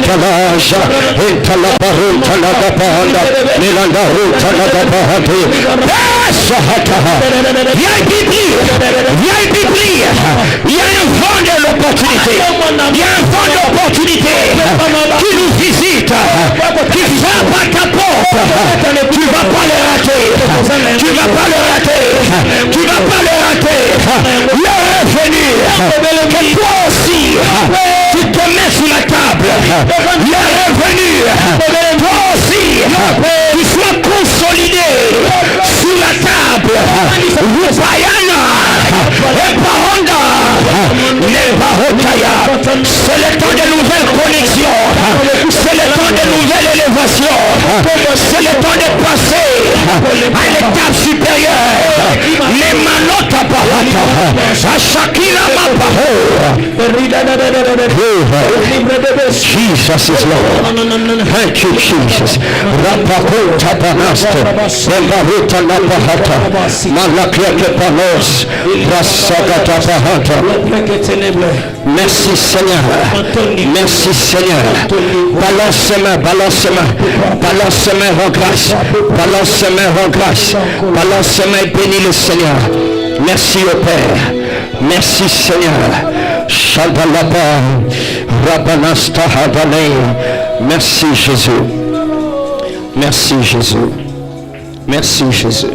Intalaja, Intalabaruta Lagabanda, Milandaruta Lagabahati, Sahata. Viens Bibli, il y a un vent de l'opportunité, il y a un vent d'opportunité qui nous visite, qui frappe à ta porte. Tu ne vas pas le rater, tu ne vas pas le rater, tu ne vas pas le rater. L'heure est venue que toi aussi tu te mets sur la table. L'heure est venue, toi aussi tu sois consolidé sur la table. C'est le temps de nouvelles connexions, c'est le temps de nouvelles élévations, c'est le temps de passer à l'étape supérieure. Les manotes apparentes à Shakira Jesus is Lord. Thank you, Jesus. Rapapo Tapanaste, Embaruta Napahata, Malakiake Panos, Rasagata Pahata. Merci Seigneur. Merci Seigneur. Balance ses mains, balance ses mains. Balance ses mains en grâce. Balance ses mains en grâce. Balance ses mains et bénis le Seigneur. Merci au Père. Merci Seigneur. Shadalaba, Rabanasta Hadale. Merci Jésus. Merci Jésus. Merci Jésus.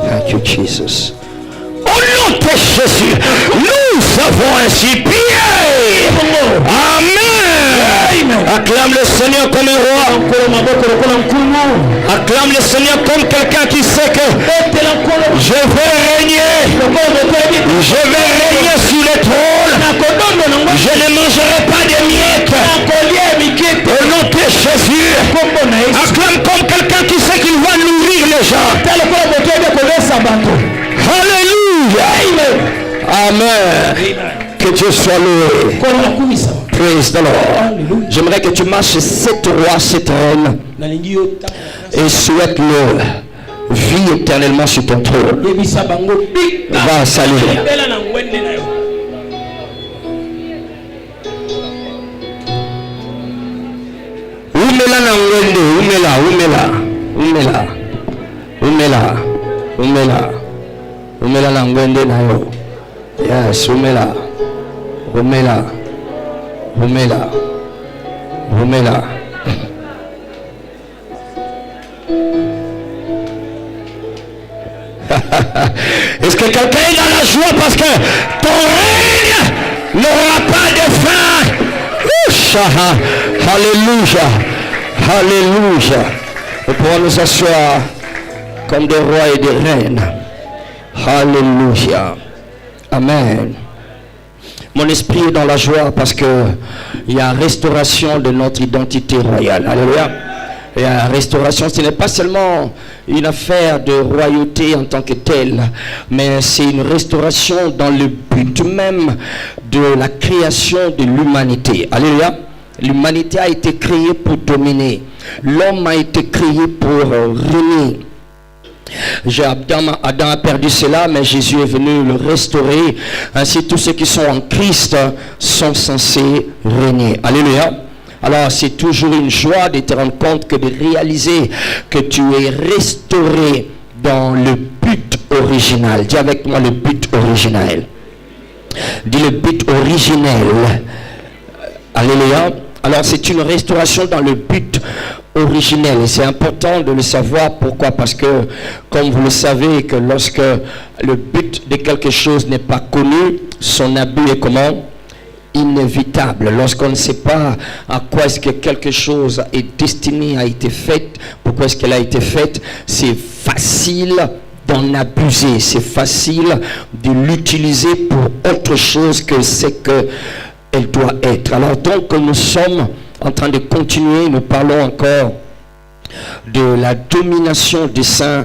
Thank you Jesus. Au nom de Jésus, nous avons ainsi prié. Amen. Acclame le Seigneur comme un roi. Acclame le Seigneur comme quelqu'un qui sait que je vais régner. Je vais régner sur le trône. Je ne mangerai pas de miettes. Au nom de Jésus, acclame comme quelqu'un qui sait qu'il va nourrir les gens. Alléluia. Amen. Que Dieu soit loué. Praise the Lord. J'aimerais que tu marches cette roi, cette reine et souhaite-le vie éternellement sur ton trône. Va saluer. Umela na ngwende nayo. Yes, umela. Est-ce que quelqu'un est dans la joie parce que ton règne n'aura pas de fin? Alléluia. Alléluia. Nous pourrons nous asseoir comme des rois et des reines. Alléluia. Amen. Mon esprit est dans la joie parce que il y a restauration de notre identité royale. Alléluia. Et la restauration, ce n'est pas seulement une affaire de royauté en tant que telle, mais c'est une restauration dans le but même de la création de l'humanité. Alléluia. L'humanité a été créée pour dominer. L'homme a été créé pour régner. Adam a perdu cela, mais Jésus est venu le restaurer. Ainsi, tous ceux qui sont en Christ sont censés régner. Alléluia. Alors, c'est toujours une joie de te rendre compte que de réaliser que tu es restauré dans le but original. Dis avec moi le but original. Dis le but originel. Alléluia. Alors, c'est une restauration dans le but originel. Et c'est important de le savoir. Pourquoi? Parce que, comme vous le savez, que lorsque le but de quelque chose n'est pas connu, son abus est comment? Inévitable. Lorsqu'on ne sait pas à quoi est-ce que quelque chose est destiné, a été fait, pourquoi est-ce qu'elle a été faite, c'est facile d'en abuser. C'est facile de l'utiliser pour autre chose que c'est que elle doit être. Alors donc nous sommes en train de continuer, nous parlons encore de la domination des saints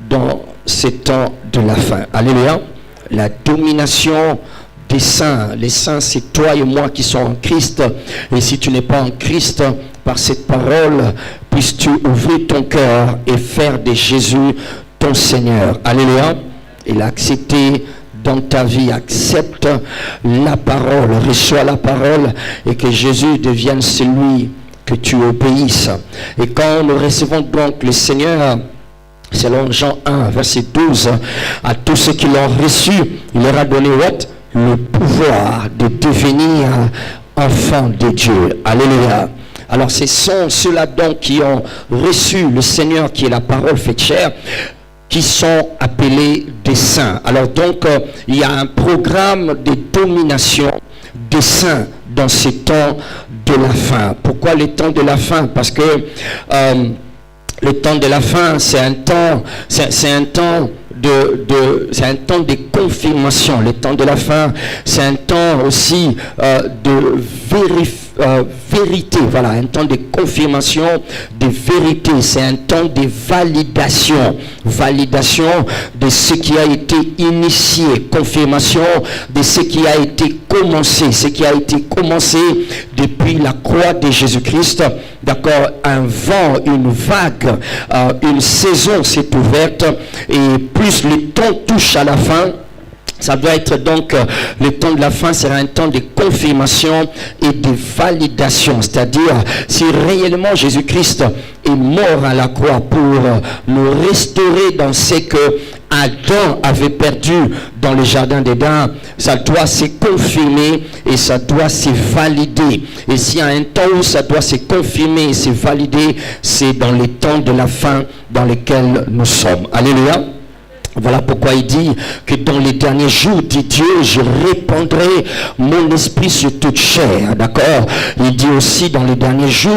dans ces temps de la fin. Alléluia. La domination des saints. Les saints, c'est toi et moi qui sommes en Christ. Et si tu n'es pas en Christ, par cette parole, puisses-tu ouvrir ton cœur et faire de Jésus ton Seigneur. Alléluia. Il a accepté dans ta vie. Accepte la parole, reçois la parole et que Jésus devienne celui que tu obéisses. Et quand nous recevons donc le Seigneur, selon Jean 1, verset 12, à tous ceux qui l'ont reçu, il leur a donné le pouvoir de devenir enfants de Dieu. Alléluia. Alors ce sont ceux-là donc qui ont reçu le Seigneur, qui est la parole faite chair, qui sont appelés des saints. Alors donc il y a un programme de domination des saints dans ces temps de la fin. Pourquoi les temps de la fin? Parce que le temps de la fin, c'est un temps de confirmation. Le temps de la fin, c'est un temps aussi de vérité. Voilà, un temps de confirmation, de vérité. C'est un temps de validation. Validation de ce qui a été initié. Confirmation de ce qui a été commencé. Ce qui a été commencé depuis la croix de Jésus-Christ. D'accord, un vent, une vague, une saison s'est ouverte et plus le temps touche à la fin, ça doit être donc, le temps de la fin sera un temps de confirmation et de validation. C'est-à-dire, si réellement Jésus-Christ est mort à la croix pour nous restaurer dans ce que Adam avait perdu dans le jardin d'Éden, ça doit se confirmer et ça doit se valider. Et s'il y a un temps où ça doit se confirmer et se valider, c'est dans les temps de la fin dans lesquels nous sommes. Alléluia. Voilà pourquoi il dit que dans les derniers jours, dit Dieu, je répandrai mon esprit sur toute chair. D'accord? Il dit aussi dans les derniers jours,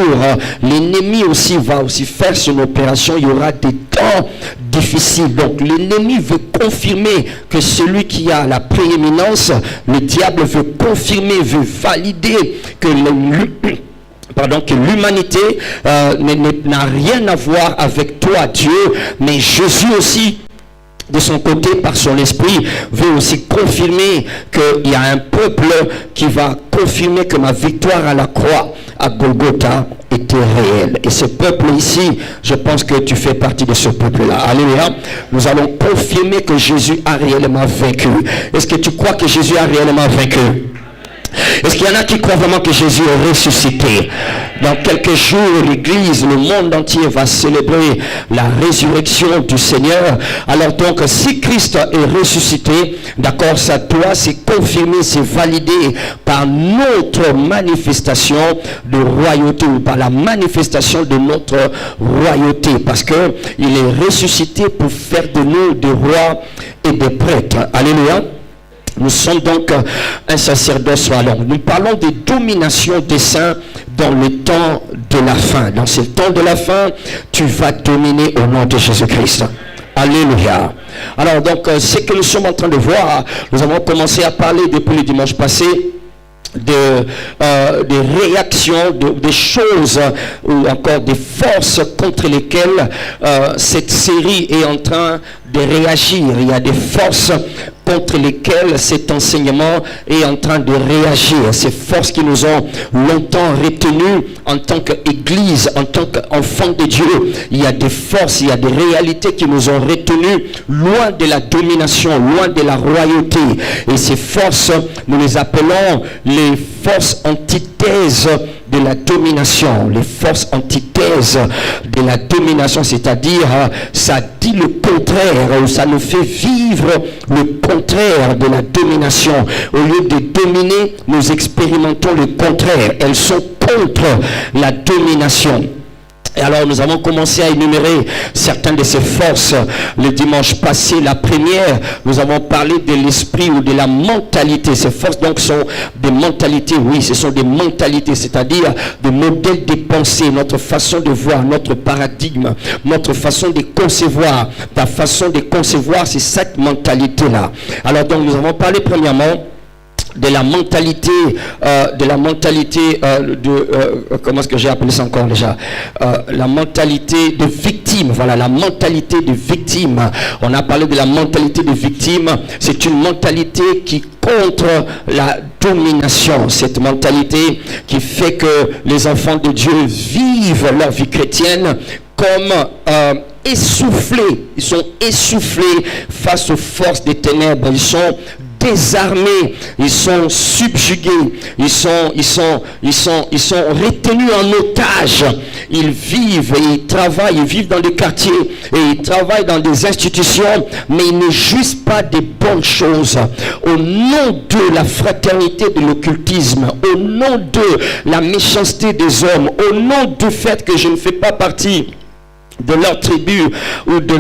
l'ennemi aussi va aussi faire son opération. Il y aura des temps difficiles. Donc l'ennemi veut confirmer que celui qui a la prééminence, le diable veut confirmer, veut valider que que l'humanité n'a rien à voir avec toi, Dieu, mais Jésus aussi, de son côté, par son esprit, veut aussi confirmer qu'il y a un peuple qui va confirmer que ma victoire à la croix, à Golgotha, était réelle. Et ce peuple ici, je pense que tu fais partie de ce peuple-là. Alléluia. Nous allons confirmer que Jésus a réellement vaincu. Est-ce que tu crois que Jésus a réellement vaincu? Est-ce qu'il y en a qui croient vraiment que Jésus est ressuscité? Dans quelques jours, l'Église, le monde entier va célébrer la résurrection du Seigneur. Alors donc, si Christ est ressuscité, d'accord, ça doit se confirmer, se valider par notre manifestation de royauté, ou par la manifestation de notre royauté. Parce que il est ressuscité pour faire de nous des rois et des prêtres. Alléluia. Nous sommes donc un sacerdoce royal. Nous parlons de domination des saints dans le temps de la fin. Dans ce temps de la fin, tu vas dominer au nom de Jésus-Christ. Alléluia. Alors donc, ce que nous sommes en train de voir, nous avons commencé à parler depuis le dimanche passé des réactions, des choses ou encore des forces contre lesquelles cette série est en train de réagir. Il y a des forces contre lesquelles cet enseignement est en train de réagir. Ces forces qui nous ont longtemps retenus en tant qu'Église, en tant qu'enfants de Dieu. Il y a des forces, il y a des réalités qui nous ont retenus loin de la domination, loin de la royauté. Et ces forces, nous les appelons les forces antithèses de la domination. Les forces antithèses de la domination, c'est-à-dire ça dit le contraire, ou ça nous fait vivre le contraire de la domination. Au lieu de dominer, nous expérimentons le contraire. Elles sont contre la domination. Et alors nous avons commencé à énumérer certaines de ces forces le dimanche passé. La première, nous avons parlé de l'esprit ou de la mentalité. Ces forces donc sont des mentalités, oui, ce sont des mentalités, c'est-à-dire des modèles de pensée, notre façon de voir, notre paradigme, notre façon de concevoir. Ta façon de concevoir, c'est cette mentalité-là. Alors donc nous avons parlé premièrement de la mentalité, comment est-ce que j'ai appelé ça encore déjà, la mentalité de victime. Voilà, la mentalité de victime. On a parlé de la mentalité de victime. C'est une mentalité qui contre la domination, cette mentalité qui fait que les enfants de Dieu vivent leur vie chrétienne comme essoufflés. Ils sont essoufflés face aux forces des ténèbres. Ils sont désarmés, ils sont subjugués, ils sont retenus en otage. Ils vivent et ils travaillent, ils vivent dans des quartiers et ils travaillent dans des institutions, mais ils ne jouissent pas des bonnes choses. Au nom de la fraternité de l'occultisme, au nom de la méchanceté des hommes, au nom du fait que je ne fais pas partie de leur tribu ou de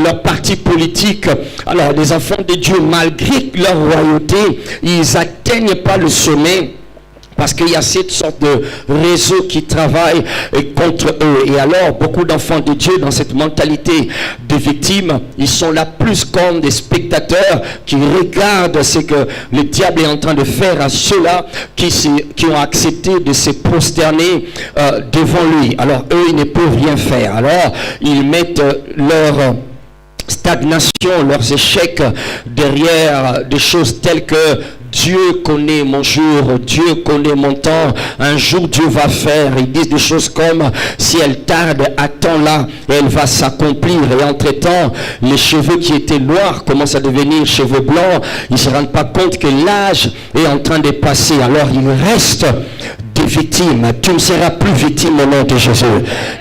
leur parti politique. Alors les enfants de Dieu, malgré leur royauté, ils n'atteignent pas le sommet. Parce qu'il y a cette sorte de réseau qui travaille contre eux. Et alors, beaucoup d'enfants de Dieu, dans cette mentalité de victimes, ils sont là plus comme des spectateurs qui regardent ce que le diable est en train de faire à ceux-là qui ont accepté de se prosterner devant lui. Alors, eux, ils ne peuvent rien faire. Alors, ils mettent leur stagnation, leurs échecs derrière des choses telles que Dieu connaît mon jour, Dieu connaît mon temps, un jour Dieu va faire. Ils disent des choses comme, si elle tarde, attends-la, elle va s'accomplir. Et entre-temps, les cheveux qui étaient noirs commencent à devenir cheveux blancs. Ils ne se rendent pas compte que l'âge est en train de passer. Alors ils restent des victimes. Tu ne seras plus victime au nom de Jésus.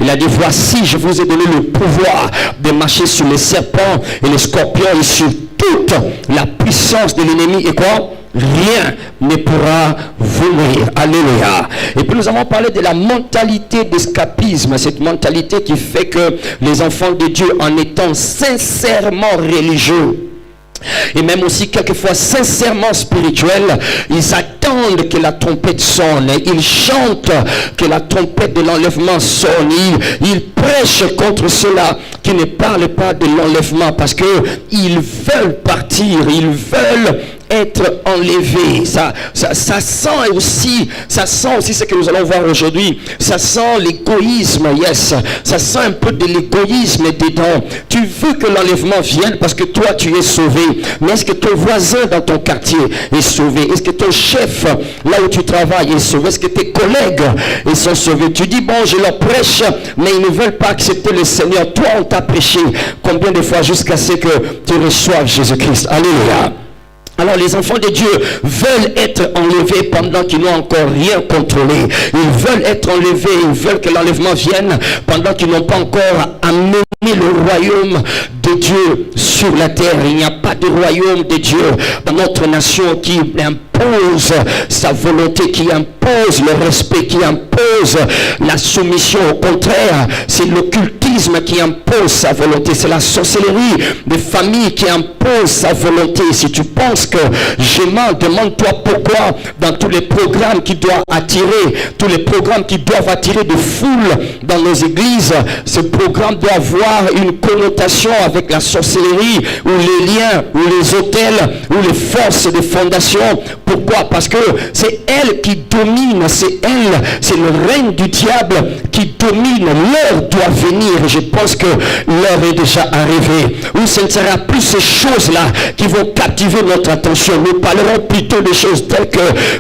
Il a dit, voici, je vous ai donné le pouvoir de marcher sur les serpents et les scorpions et sur toute la puissance de l'ennemi. Et quoi? Rien ne pourra vous nuire. Alléluia. Et puis nous avons parlé de la mentalité d'escapisme, cette mentalité qui fait que les enfants de Dieu, en étant sincèrement religieux et même aussi quelquefois sincèrement spirituels, ils attendent que la trompette sonne, ils chantent que la trompette de l'enlèvement sonne, ils prêchent contre ceux-là qui ne parlent pas de l'enlèvement parce que ils veulent partir, ils veulent être enlevé. Ça sent aussi ce que nous allons voir aujourd'hui. Ça sent l'égoïsme, yes. Ça sent un peu de l'égoïsme dedans. Tu veux que l'enlèvement vienne parce que toi tu es sauvé. Mais est-ce que ton voisin dans ton quartier est sauvé? Est-ce que ton chef là où tu travailles est sauvé? Est-ce que tes collègues ils sont sauvés? Tu dis bon, je leur prêche, mais ils ne veulent pas accepter le Seigneur. Toi on t'a prêché combien de fois jusqu'à ce que tu reçoives Jésus-Christ? Alléluia. Alors les enfants de Dieu veulent être enlevés pendant qu'ils n'ont encore rien contrôlé. Ils veulent être enlevés, ils veulent que l'enlèvement vienne pendant qu'ils n'ont pas encore amené le royaume de Dieu sur la terre. Il n'y a pas de royaume de Dieu dans notre nation qui impose sa volonté, qui impose le respect, qui impose la soumission. Au contraire, c'est l'occultisme qui impose sa volonté. C'est la sorcellerie des familles qui impose sa volonté. Si tu penses que je mens, demande-toi pourquoi dans tous les programmes qui doivent attirer, tous les programmes qui doivent attirer de foules dans nos églises, ce programme doit avoir une connotation avec la sorcellerie ou les liens ou les hôtels ou les forces de fondation. Pourquoi? Parce que c'est elle qui domine, c'est elle, c'est le règne du diable qui domine. L'heure doit venir et je pense que l'heure est déjà arrivée où ce ne sera plus ces choses-là qui vont captiver notre attention. Nous parlerons plutôt des choses telles que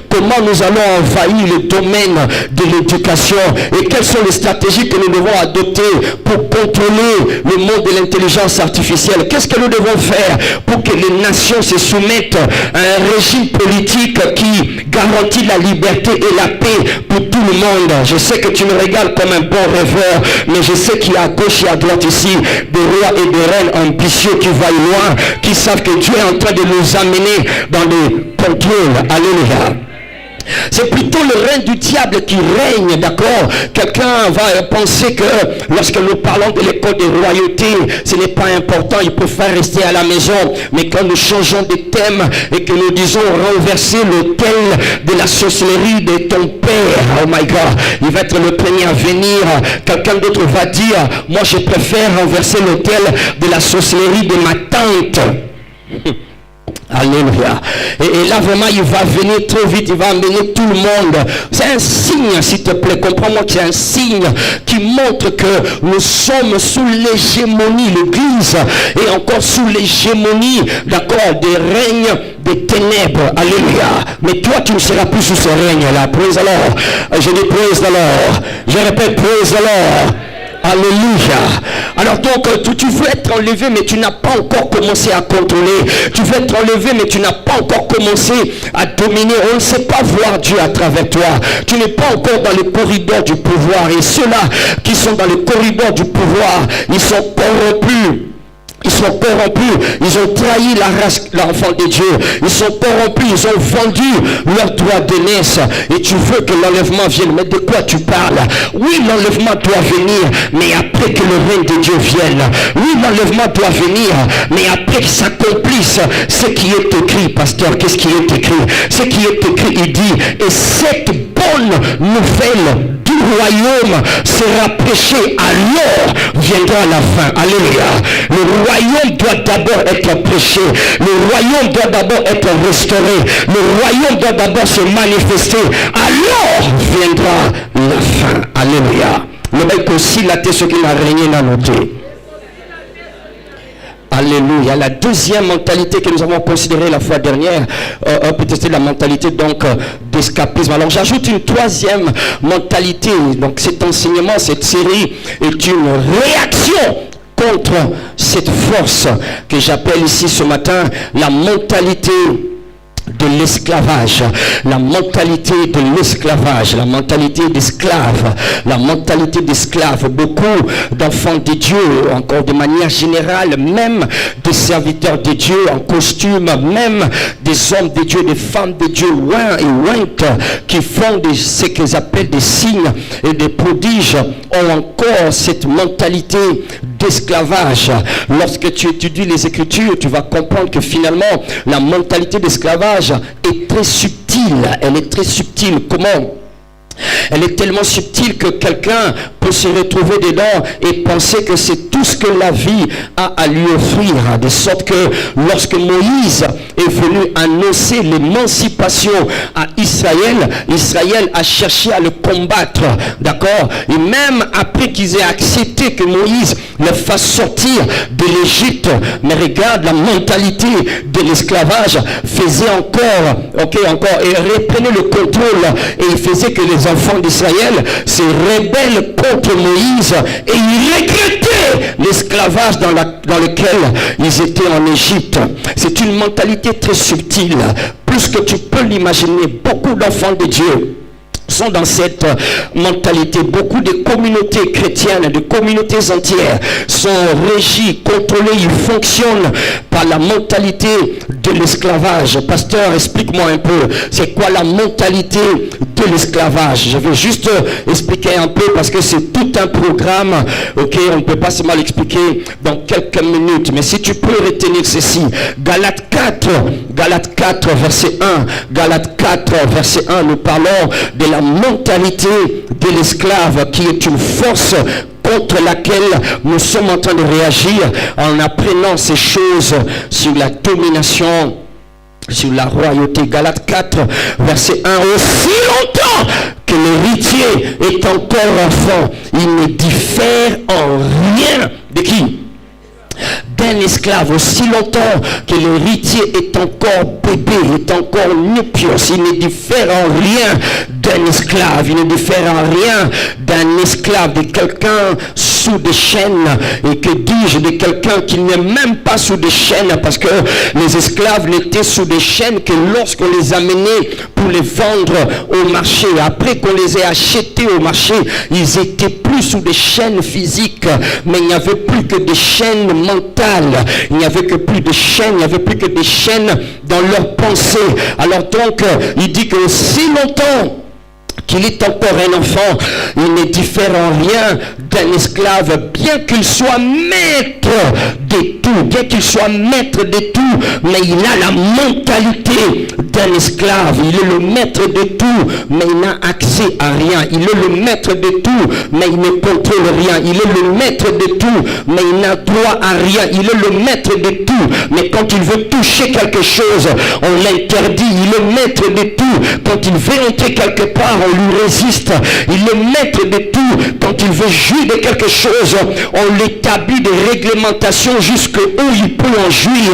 comment nous allons envahir le domaine de l'éducation et quelles sont les stratégies que nous devons adopter pour contrôler le monde de l'intelligence artificielle. Qu'est-ce que nous devons faire pour que les nations se soumettent à un régime politique qui garantit la liberté et la paix pour tout le monde? Je sais que tu me regardes comme un bon rêveur, mais je sais qu'il y a à gauche et à droite ici des rois et des reines ambitieux qui voient loin, qui savent que Dieu est en train de nous amener dans le contrôle. Alléluia. C'est plutôt le règne du diable qui règne, d'accord? Quelqu'un va penser que lorsque nous parlons de l'école de royauté, ce n'est pas important, il préfère rester à la maison. Mais quand nous changeons de thème et que nous disons renverser l'autel de la sorcellerie de ton père, oh my God, il va être le premier à venir. Quelqu'un d'autre va dire, moi je préfère renverser l'autel de la sorcellerie de ma tante. Alléluia. Et là vraiment il va venir trop vite, il va amener tout le monde. C'est un signe, s'il te plaît, comprends-moi que c'est un signe qui montre que nous sommes sous l'hégémonie, l'église est encore sous l'hégémonie, d'accord, des règnes des ténèbres. Alléluia. Mais toi tu ne seras plus sous ce règne là. Praise the Lord. Je dis praise the Lord. Je répète praise the Lord. Alléluia. Alors donc, tu veux être enlevé, mais tu n'as pas encore commencé à contrôler. Tu veux être enlevé, mais tu n'as pas encore commencé à dominer. On ne sait pas voir Dieu à travers toi. Tu n'es pas encore dans le corridor du pouvoir. Et ceux-là qui sont dans le corridor du pouvoir, ils sont corrompus. Ils sont corrompus, ils ont trahi la race, l'enfant de Dieu. Ils sont corrompus, ils ont vendu leur droit d'aînesse. Et tu veux que l'enlèvement vienne. Mais de quoi tu parles? Oui, l'enlèvement doit venir, mais après que le règne de Dieu vienne. Oui, l'enlèvement doit venir, mais après que s'accomplisse ce qui est écrit. Pasteur, qu'est-ce qui est écrit? Ce qui est écrit, il dit, et cette bonne nouvelle du royaume sera prêchée, alors viendra la fin. Alléluia. Le royaume doit d'abord être prêché. Le royaume doit d'abord être restauré. Le royaume doit d'abord se manifester. Alors viendra la fin. Alléluia. Le mec aussi la tête ce qu'il n'a régné n'a noté. Alléluia. La deuxième mentalité que nous avons considérée la fois dernière, peut-être la mentalité donc d'escapisme. Alors j'ajoute une troisième mentalité. Donc cet enseignement, cette série est une réaction contre cette force que j'appelle ici ce matin la mentalité de l'esclavage, la mentalité de l'esclavage, la mentalité d'esclave, la mentalité d'esclave. Beaucoup d'enfants de Dieu, encore de manière générale, même des serviteurs de Dieu en costume, même des hommes de Dieu, des femmes de Dieu, loin et loin, qui font ce qu'ils appellent des signes et des prodiges, ont encore cette mentalité d'esclavage. Lorsque tu étudies les Écritures, tu vas comprendre que finalement, la mentalité d'esclavage est très subtile. Elle est très subtile. Comment? Elle est tellement subtile que quelqu'un peut se retrouver dedans et penser que c'est tout ce que la vie a à lui offrir. De sorte que lorsque Moïse est venu annoncer l'émancipation à Israël, Israël a cherché à le combattre. D'accord? Et même après qu'ils aient accepté que Moïse le fasse sortir de l'Égypte, mais regarde, la mentalité de l'esclavage faisait encore, et reprenait le contrôle, et il faisait que les enfants d'Israël se rebellent contre Moïse et ils regrettaient l'esclavage dans lequel ils étaient en Égypte. C'est une mentalité très subtile, plus que tu peux l'imaginer. Beaucoup d'enfants de Dieu sont dans cette mentalité. Beaucoup de communautés chrétiennes, de communautés entières sont régies, contrôlées, ils fonctionnent par la mentalité de l'esclavage. Pasteur, explique-moi un peu, c'est quoi la mentalité de l'esclavage? Je vais juste expliquer un peu parce que c'est tout un programme, ok, on ne peut pas seulement l'expliquer dans quelques minutes, mais si tu peux retenir ceci, Galates 4, verset 1, Galates 4, verset 1, nous parlons de la mentalité de l'esclave qui est une force contre laquelle nous sommes en train de réagir en apprenant ces choses sur la domination, sur la royauté. Galates 4, verset 1. Aussi longtemps que l'héritier est encore enfant, il ne diffère en rien de qui? D'un esclave. Aussi longtemps que l'héritier est encore bébé, est encore nupios, il ne diffère en rien d'un esclave, il ne diffère en rien d'un esclave, de quelqu'un sous des chaînes. Et que dis-je de quelqu'un qui n'est même pas sous des chaînes, parce que les esclaves n'étaient sous des chaînes que lorsqu'on les amenait pour les vendre au marché. Après qu'on les ait achetés au marché, ils étaient plus sous des chaînes physiques, mais il n'y avait plus que des chaînes mentales. Il n'y avait que plus de chaînes, il n'y avait plus que des chaînes dans leurs pensées. Alors donc, il dit que aussi longtemps qu'il est encore un enfant, il ne diffère en rien d'un esclave, bien qu'il soit maître de tout, bien qu'il soit maître de tout, mais il a la mentalité d'un esclave. Il est le maître de tout, mais il n'a accès à rien. Il est le maître de tout, mais il ne contrôle rien. Il est le maître de tout, mais il n'a droit à rien. Il est le maître de tout, mais quand il veut toucher quelque chose, on l'interdit. Il est maître de tout. Quand il veut entrer quelque part, on lui résiste. Il est maître de tout. Quand il veut jouir de quelque chose, on l'établit des règlements réglementation jusqu'où il peut en jouir.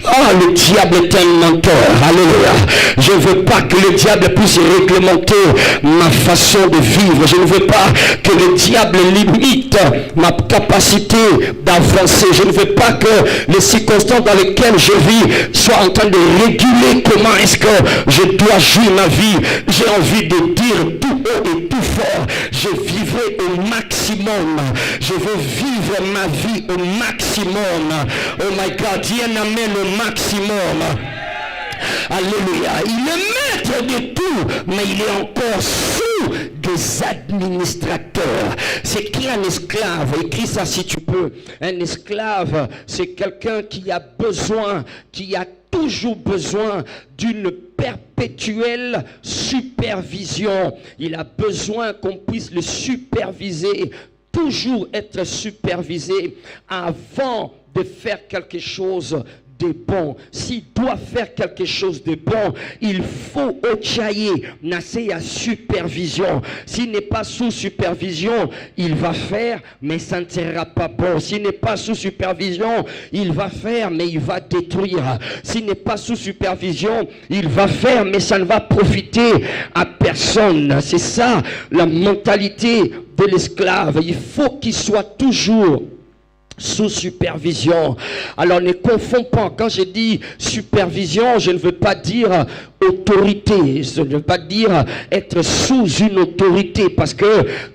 Ah, le diable est un menteur. Alléluia. Je ne veux pas que le diable puisse réglementer ma façon de vivre. Je ne veux pas que le diable limite ma capacité d'avancer. Je ne veux pas que les circonstances dans lesquelles je vis soient en train de réguler comment est-ce que je dois jouir ma vie. J'ai envie de dire tout haut et tout fort, je vivrai au maximum. Je veux vivre ma vie au maximum. Oh my God, Dieu amène le maximum. Alléluia. Il est maître de tout, mais il est encore sous des administrateurs. C'est qui un esclave? Écris ça si tu peux. Un esclave, c'est quelqu'un qui a besoin, qui a toujours besoin d'une perpétuelle supervision. Il a besoin qu'on puisse le superviser, toujours être supervisé avant de faire quelque chose de bon. S'il doit faire quelque chose de bon, il faut ochailler, nasser à supervision. S'il n'est pas sous supervision, il va faire, mais ça ne sera pas bon. S'il n'est pas sous supervision, il va faire, mais il va détruire. S'il n'est pas sous supervision, il va faire, mais ça ne va profiter à personne. C'est ça la mentalité de l'esclave. Il faut qu'il soit toujours sous supervision. Alors ne confonds pas, quand je dis supervision, je ne veux pas dire autorité, je ne veux pas dire être sous une autorité, parce que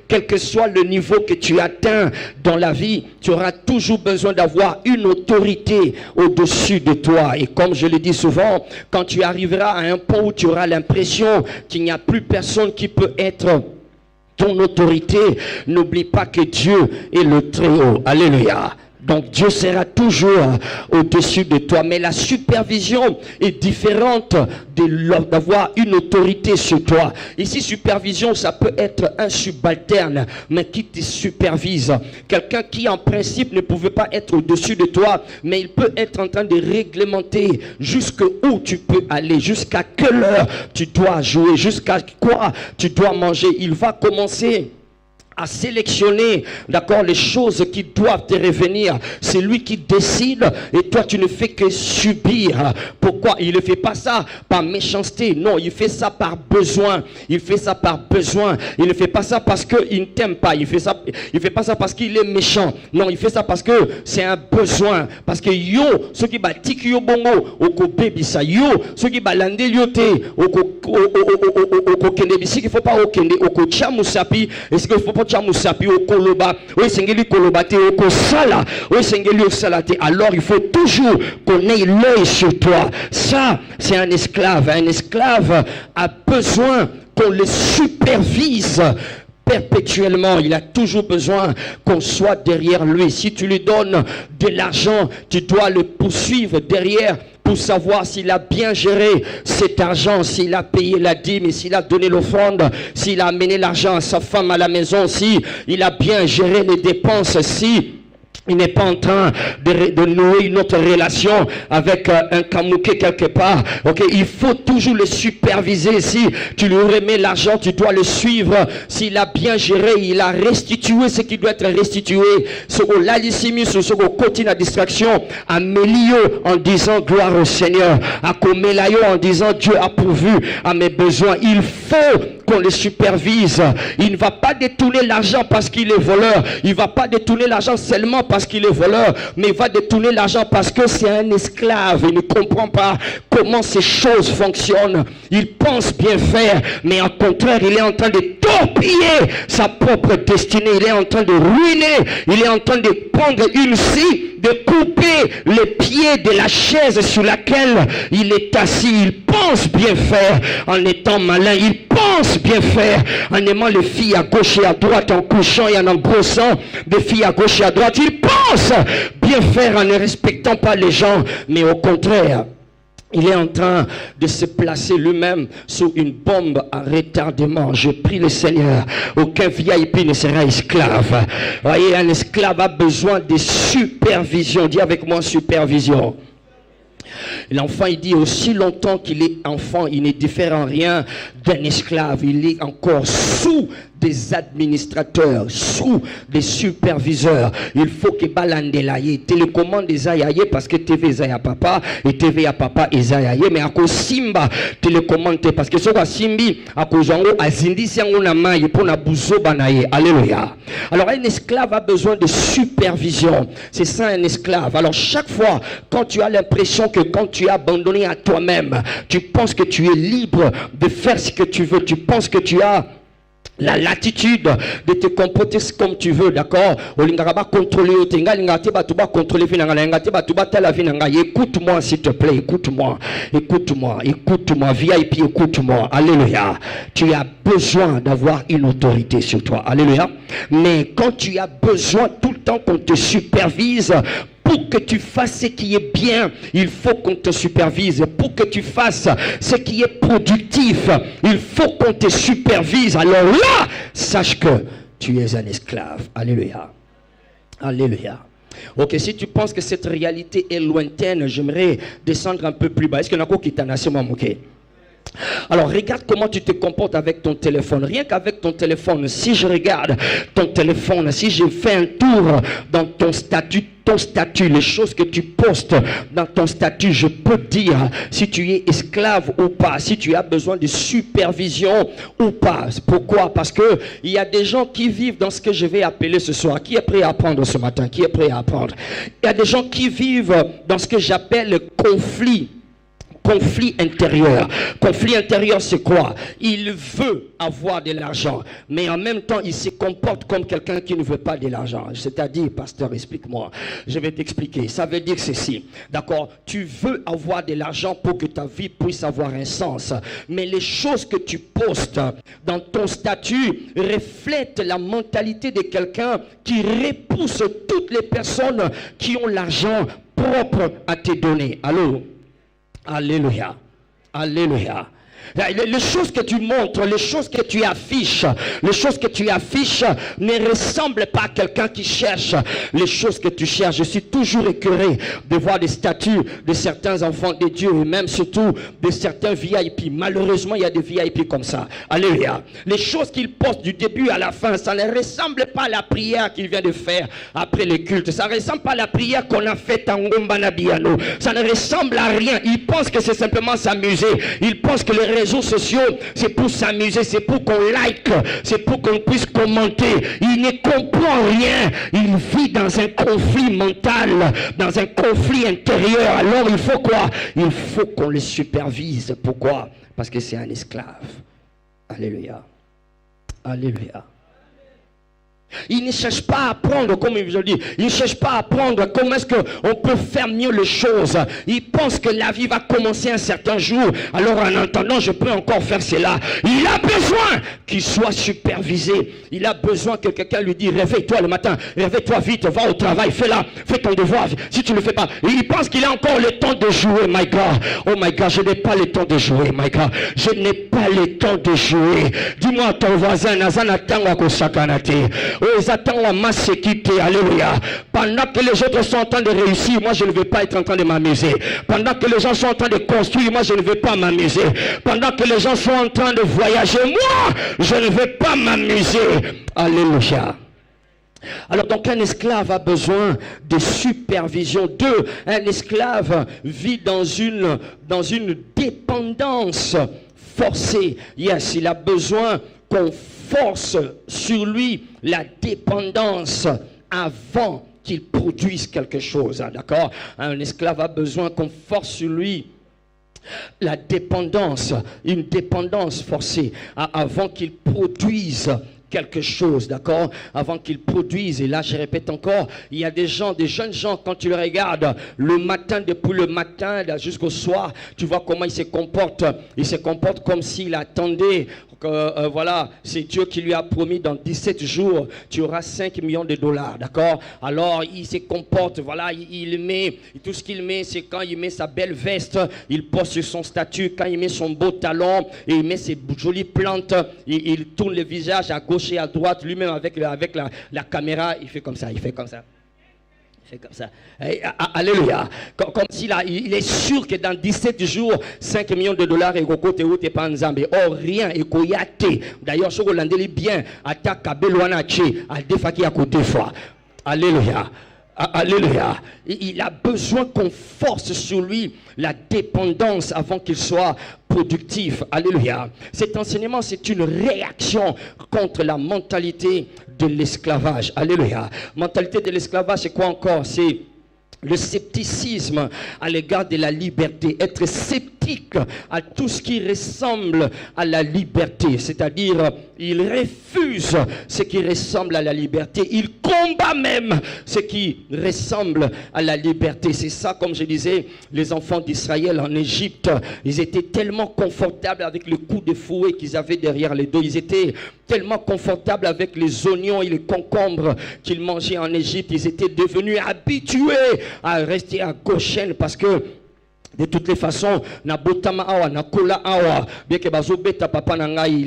quel que soit le niveau que tu atteins dans la vie, tu auras toujours besoin d'avoir une autorité au-dessus de toi. Et comme je le dis souvent, quand tu arriveras à un point où tu auras l'impression qu'il n'y a plus personne qui peut être ton autorité, n'oublie pas que Dieu est le Très-Haut. Alléluia. Donc Dieu sera toujours au-dessus de toi. Mais la supervision est différente d'avoir une autorité sur toi. Ici, supervision, ça peut être un subalterne, mais qui te supervise. Quelqu'un qui, en principe, ne pouvait pas être au-dessus de toi, mais il peut être en train de réglementer jusqu'où tu peux aller, jusqu'à quelle heure tu dois jouer, jusqu'à quoi tu dois manger. Il va commencer à sélectionner, d'accord, les choses qui doivent te revenir. C'est lui qui décide et toi tu ne fais que subir. Pourquoi? Il ne fait pas ça par méchanceté, non, il fait ça par besoin. Il fait ça par besoin. Il ne fait pas ça parce qu'il ne t'aime pas. Il fait pas ça parce qu'il est méchant. Non, il fait ça parce que c'est un besoin. Parce que yo, ceux qui bâtissent yo bongo, oko baby ça yo, ceux qui balande yo te, oko kende bisi qu'il faut pas okende, oko chamusapi, est-ce qu'il faut pas chamusapi okoloba, oui sengeli koloba te okosala, oui sengeli osalate. Alors il faut toujours qu'on ait l'œil sur toi. Ça, c'est un esclave. Un esclave a besoin qu'on le supervise perpétuellement. Il a toujours besoin qu'on soit derrière lui. Si tu lui donnes de l'argent, tu dois le poursuivre derrière pour savoir s'il a bien géré cet argent, s'il a payé la dîme, s'il a donné l'offrande, s'il a amené l'argent à sa femme à la maison, s'il a bien géré les dépenses, si il n'est pas en train de nouer une autre relation avec un kamouké quelque part. Okay? Il faut toujours le superviser. Si tu lui remets l'argent, tu dois le suivre. S'il a bien géré, il a restitué ce qui doit être restitué. Ce qu'on l'a ici, ce qu'on continue la distraction, à Mélio en disant gloire au Seigneur, à Komelayo en disant Dieu a pourvu à mes besoins. Il faut qu'on le supervise. Il ne va pas détourner l'argent parce qu'il est voleur. Il ne va pas détourner l'argent seulement parce qu'il est voleur, mais il va détourner l'argent parce que c'est un esclave. Il ne comprend pas comment ces choses fonctionnent. Il pense bien faire, mais en contraire, il est en train de torpiller sa propre destinée. Il est en train de ruiner. Il est en train de prendre une scie, de couper les pieds de la chaise sur laquelle il est assis. Il pense bien faire en étant malin. Il pense bien faire en aimant les filles à gauche et à droite, en couchant et en engrossant des filles à gauche et à droite. Il pense bien faire en ne respectant pas les gens, mais au contraire, il est en train de se placer lui-même sous une bombe à retardement. Je prie le Seigneur, aucun VIP ne sera esclave. Voyez, un esclave a besoin de supervision. Dis avec moi supervision. L'enfant, il dit, aussi longtemps qu'il est enfant, il ne diffère en rien d'un esclave. Il est encore sous des administrateurs, sous des superviseurs. Il faut que balandelaye télécommande des ayaye parce que TV zaya papa et TV à papa ezayaye mais à simba télécommande parce que ce que simbi à kozango azindi siango na mai pour na buzo banaye. Alléluia. Alors un esclave a besoin de supervision. C'est ça un esclave. Alors chaque fois quand tu as l'impression que quand tu es abandonné à toi-même, tu penses que tu es libre de faire ce que tu veux, tu penses que tu as la latitude de te comporter comme tu veux, d'accord? Écoute-moi s'il te plaît, écoute-moi, VIP, écoute-moi, alléluia. Tu as besoin d'avoir une autorité sur toi, alléluia. Mais quand tu as besoin tout le temps qu'on te supervise, pour que tu fasses ce qui est bien, il faut qu'on te supervise. Pour que tu fasses ce qui est productif, il faut qu'on te supervise. Alors là, sache que tu es un esclave. Alléluia. Alléluia. Ok, si tu penses que cette réalité est lointaine, j'aimerais descendre un peu plus bas. Est-ce qu'il y en a quoi qui t'en a assez ok? Alors regarde comment tu te comportes avec ton téléphone. Rien qu'avec ton téléphone, si je regarde ton téléphone, si je fais un tour dans ton statut, les choses que tu postes dans ton statut, je peux te dire si tu es esclave ou pas, si tu as besoin de supervision ou pas. Pourquoi? Parce que il y a des gens qui vivent dans ce que je vais appeler ce soir. Qui est prêt à apprendre ce matin? Qui est prêt à apprendre? Il y a des gens qui vivent dans ce que j'appelle le conflit intérieur. Conflit intérieur, c'est quoi? Il veut avoir de l'argent, mais en même temps, il se comporte comme quelqu'un qui ne veut pas de l'argent. C'est-à-dire, pasteur, explique-moi. Je vais t'expliquer. Ça veut dire ceci. D'accord? Tu veux avoir de l'argent pour que ta vie puisse avoir un sens. Mais les choses que tu postes dans ton statut reflètent la mentalité de quelqu'un qui repousse toutes les personnes qui ont l'argent propre à te donner. Allô? Alléluia. Alléluia. Les choses que tu montres, les choses que tu affiches ne ressemblent pas à quelqu'un qui cherche les choses que tu cherches. Je suis toujours écœuré de voir des statuts de certains enfants de Dieu et même surtout de certains VIP. Malheureusement, il y a des VIP comme ça. Alléluia. Les choses qu'ils postent du début à la fin, ça ne ressemble pas à la prière qu'il vient de faire après le culte. Ça ne ressemble pas à la prière qu'on a faite en Ngombana Biano. Ça ne ressemble à rien. Ils pensent que c'est simplement s'amuser. Ils pensent que les réseaux sociaux, c'est pour s'amuser, c'est pour qu'on like, c'est pour qu'on puisse commenter. Il ne comprend rien. Il vit dans un conflit mental, dans un conflit intérieur. Alors il faut quoi? Il faut qu'on le supervise. Pourquoi? Parce que c'est un esclave. Alléluia. Alléluia. Il ne cherche pas à apprendre, comme je dis, il ne cherche pas à apprendre comment est-ce qu'on peut faire mieux les choses. Il pense que la vie va commencer un certain jour. Alors en attendant, je peux encore faire cela. Il a besoin qu'il soit supervisé. Il a besoin que quelqu'un lui dise, réveille-toi le matin, réveille-toi vite, va au travail, fais-la, fais ton devoir. Si tu ne le fais pas, il pense qu'il a encore le temps de jouer, my God. Oh my God, je n'ai pas le temps de jouer, my God. Je n'ai pas le temps de jouer. Dis-moi à ton voisin, Nazana Tangwa Kosakanate. Alléluia. Pendant que les autres sont en train de réussir, moi je ne vais pas être en train de m'amuser. Pendant que les gens sont en train de construire, moi je ne vais pas m'amuser. Pendant que les gens sont en train de voyager, moi je ne vais pas m'amuser. Alléluia. Alors donc un esclave a besoin de supervision. Deux, un esclave vit dans une dépendance forcée. Yes, il a besoin qu'on force sur lui la dépendance avant qu'il produise quelque chose. D'accord? Un esclave a besoin qu'on force sur lui la dépendance, une dépendance forcée avant qu'il produise quelque chose, d'accord? Avant qu'ils produisent. Et là, je répète encore, il y a des gens, des jeunes gens, quand tu les regardes, le matin, depuis le matin jusqu'au soir, tu vois comment ils se comportent. Ils se comportent comme s'il attendait voilà, c'est Dieu qui lui a promis dans 17 jours, tu auras 5 millions de dollars, d'accord? Alors, il se comporte, voilà, il met, tout ce qu'il met, c'est quand il met sa belle veste, il poste sur son statut, quand il met son beau talon, et il met ses jolies plantes, il tourne le visage à gauche et à droite, lui-même avec la caméra, il fait comme ça, il fait comme ça. fait comme ça. Alléluia. Comme s'il il est sûr que dans 17 jours, 5 millions de dollars et côté ou t'es pas en Zambie. Or, rien et koyate. D'ailleurs, ce que l'on dit bien, attaque à Belouanache, à défaki à côté fois. Alléluia. Alléluia. Il a besoin qu'on force sur lui la dépendance avant qu'il soit productif. Alléluia. Cet enseignement, c'est une réaction contre la mentalité de l'esclavage. Alléluia. Mentalité de l'esclavage, c'est quoi encore? C'est le scepticisme à l'égard de la liberté, être sceptique à tout ce qui ressemble à la liberté, c'est-à-dire il refuse ce qui ressemble à la liberté, il combat même ce qui ressemble à la liberté. C'est ça, comme je disais, les enfants d'Israël en Égypte, ils étaient tellement confortables avec le coup de fouet qu'ils avaient derrière les dos, ils étaient tellement confortables avec les oignons et les concombres qu'ils mangeaient en Égypte, ils étaient devenus habitués à rester à Goshen parce que de toutes les façons, il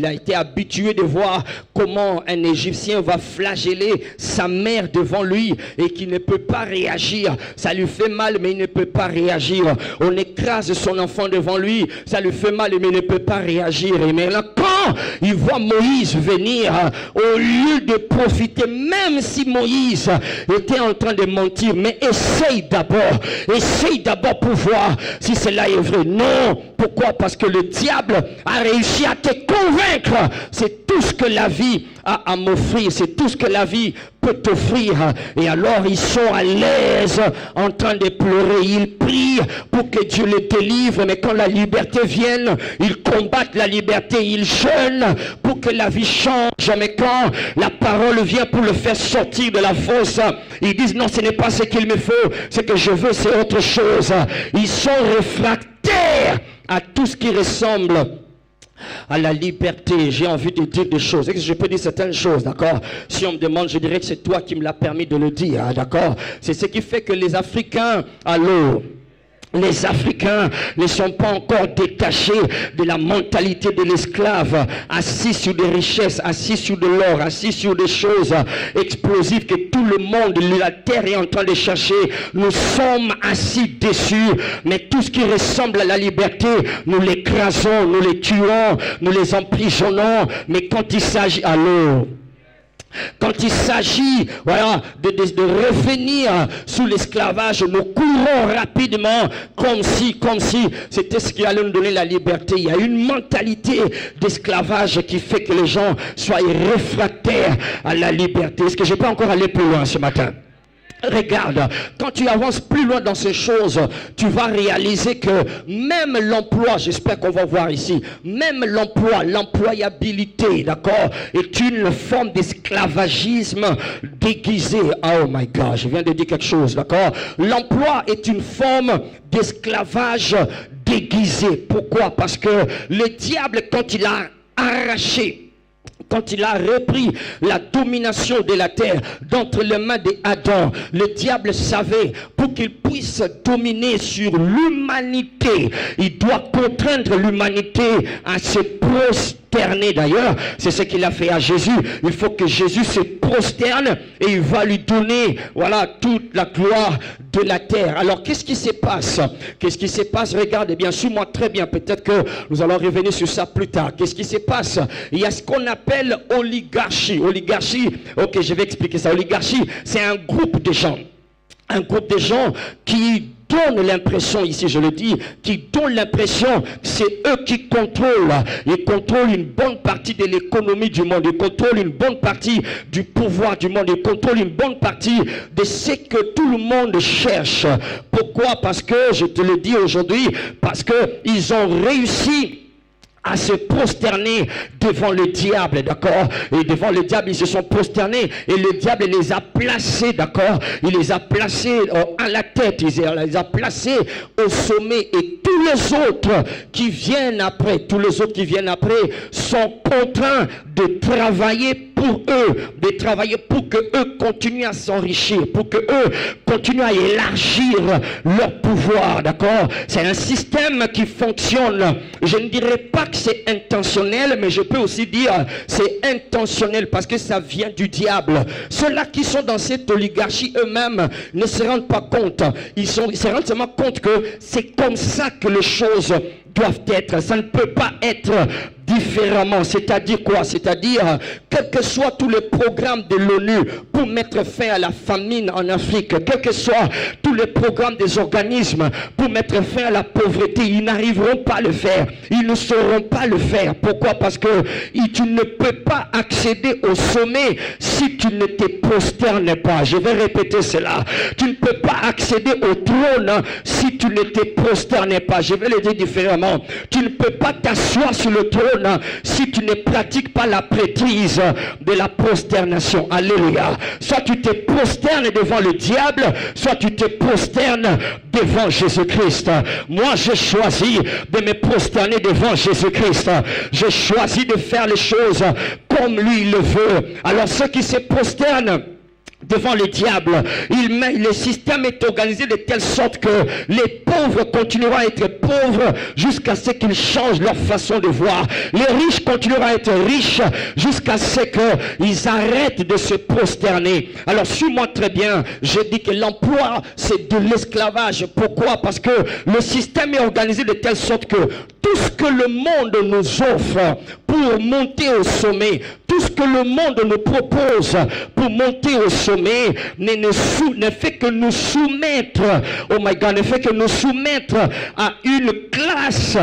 a été habitué de voir comment un Égyptien va flageller sa mère devant lui et qu'il ne peut pas réagir. Ça lui fait mal, mais il ne peut pas réagir. On écrase son enfant devant lui, ça lui fait mal, mais il ne peut pas réagir. Et maintenant, quand il voit Moïse venir, au lieu de profiter, même si Moïse était en train de mentir, mais essaye d'abord pour voir si cela est vrai. Non. Pourquoi? Parce que le diable a réussi à te convaincre. C'est tout ce que la vie a à m'offrir. C'est tout ce que la vie peut t'offrir. Et alors ils sont à l'aise en train de pleurer. Ils prient pour que Dieu les délivre. Mais quand la liberté vienne, ils combattent la liberté. Ils jeûnent pour que la vie change. Mais quand la parole vient pour le faire sortir de la fosse, ils disent non, ce n'est pas ce qu'il me faut. Ce que je veux, c'est autre chose. Ils sont réfractaires à tout ce qui ressemble à la liberté. J'ai envie de dire des choses. Est-ce que je peux dire certaines choses, d'accord? Si on me demande, je dirais que c'est toi qui me l'as permis de le dire, hein, d'accord? C'est ce qui fait que les Africains, les Africains ne sont pas encore détachés de la mentalité de l'esclave, assis sur des richesses, assis sur de l'or, assis sur des choses explosives que tout le monde, la terre est en train de chercher. Nous sommes assis dessus, mais tout ce qui ressemble à la liberté, nous l'écrasons, nous les tuons, nous les emprisonnons. Mais quand il s'agit quand il s'agit, voilà, de revenir sous l'esclavage, nous courons rapidement comme si c'était ce qui allait nous donner la liberté. Il y a une mentalité d'esclavage qui fait que les gens soient réfractaires à la liberté. Est-ce que je peux encore aller plus loin ce matin? Regarde, quand tu avances plus loin dans ces choses, tu vas réaliser que même l'emploi, j'espère qu'on va voir ici, même l'emploi, l'employabilité, d'accord, est une forme d'esclavagisme déguisé. Oh my God, je viens de dire quelque chose, d'accord. L'emploi est une forme d'esclavage déguisé. Pourquoi? Parce que le diable, quand il a arraché, quand il a repris la domination de la terre d'entre les mains d'Adam, le diable savait, pour qu'il puisse dominer sur l'humanité, il doit contraindre l'humanité à se prosterner. D'ailleurs, c'est ce qu'il a fait à Jésus. Il faut que Jésus se prosterne et il va lui donner, voilà, toute la gloire de la terre. Alors, qu'est-ce qui se passe? Qu'est-ce qui se passe? Regardez bien, suis-moi très bien. Peut-être que nous allons revenir sur ça plus tard. Qu'est-ce qui se passe? Il y a ce qu'on appelle oligarchie. Oligarchie, ok, je vais expliquer ça. Oligarchie, c'est un groupe de gens. Un groupe de gens qui donnent l'impression, ici je le dis, qui donnent l'impression que c'est eux qui contrôlent. Ils contrôlent une bonne partie de l'économie du monde. Ils contrôlent une bonne partie du pouvoir du monde. Ils contrôlent une bonne partie de ce que tout le monde cherche. Pourquoi? Parce que, je te le dis aujourd'hui, parce qu'ils ont réussi à se prosterner devant le diable, d'accord? Et devant le diable, ils se sont prosternés et le diable les a placés, d'accord? Il les a placés à la tête, il les a placés au sommet et tous les autres qui viennent après, sont contraints de travailler pour eux de travailler pour que eux continuent à s'enrichir, pour que eux continuent à élargir leur pouvoir, d'accord? C'est un système qui fonctionne. Je ne dirais pas que c'est intentionnel, mais je peux aussi dire c'est intentionnel parce que ça vient du diable. Ceux-là qui sont dans cette oligarchie eux-mêmes ne se rendent pas compte. Ils se rendent seulement compte que c'est comme ça que les choses doivent être. Ça ne peut pas être différemment. C'est-à-dire quoi? C'est-à-dire, quels que soient tous les programmes de l'ONU pour mettre fin à la famine en Afrique, quels que soient tous les programmes des organismes pour mettre fin à la pauvreté, ils n'arriveront pas à le faire. Ils ne sauront pas le faire. Pourquoi? Parce que tu ne peux pas accéder au sommet si tu ne te prosternes pas. Je vais répéter cela. Tu ne peux pas accéder au trône si tu ne te prosternes pas. Je vais le dire différemment. Tu ne peux pas t'asseoir sur le trône si tu ne pratiques pas la prêtrise de la prosternation. Alléluia. Soit tu te prosternes devant le diable, soit tu te prosternes devant Jésus-Christ. Moi, j'ai choisi de me prosterner devant Jésus-Christ. J'ai choisi de faire les choses comme lui le veut. Alors ceux qui se prosternent devant le diable, le système est organisé de telle sorte que les pauvres continueront à être pauvres jusqu'à ce qu'ils changent leur façon de voir. Les riches continueront à être riches jusqu'à ce qu'ils arrêtent de se prosterner. Alors suis-moi très bien, je dis que l'emploi c'est de l'esclavage. Pourquoi? Parce que le système est organisé de telle sorte que tout ce que le monde nous offre pour monter au sommet, tout ce que le monde nous propose pour monter au sommet ne fait que nous soumettre, oh my God, ne fait que nous soumettre à une classe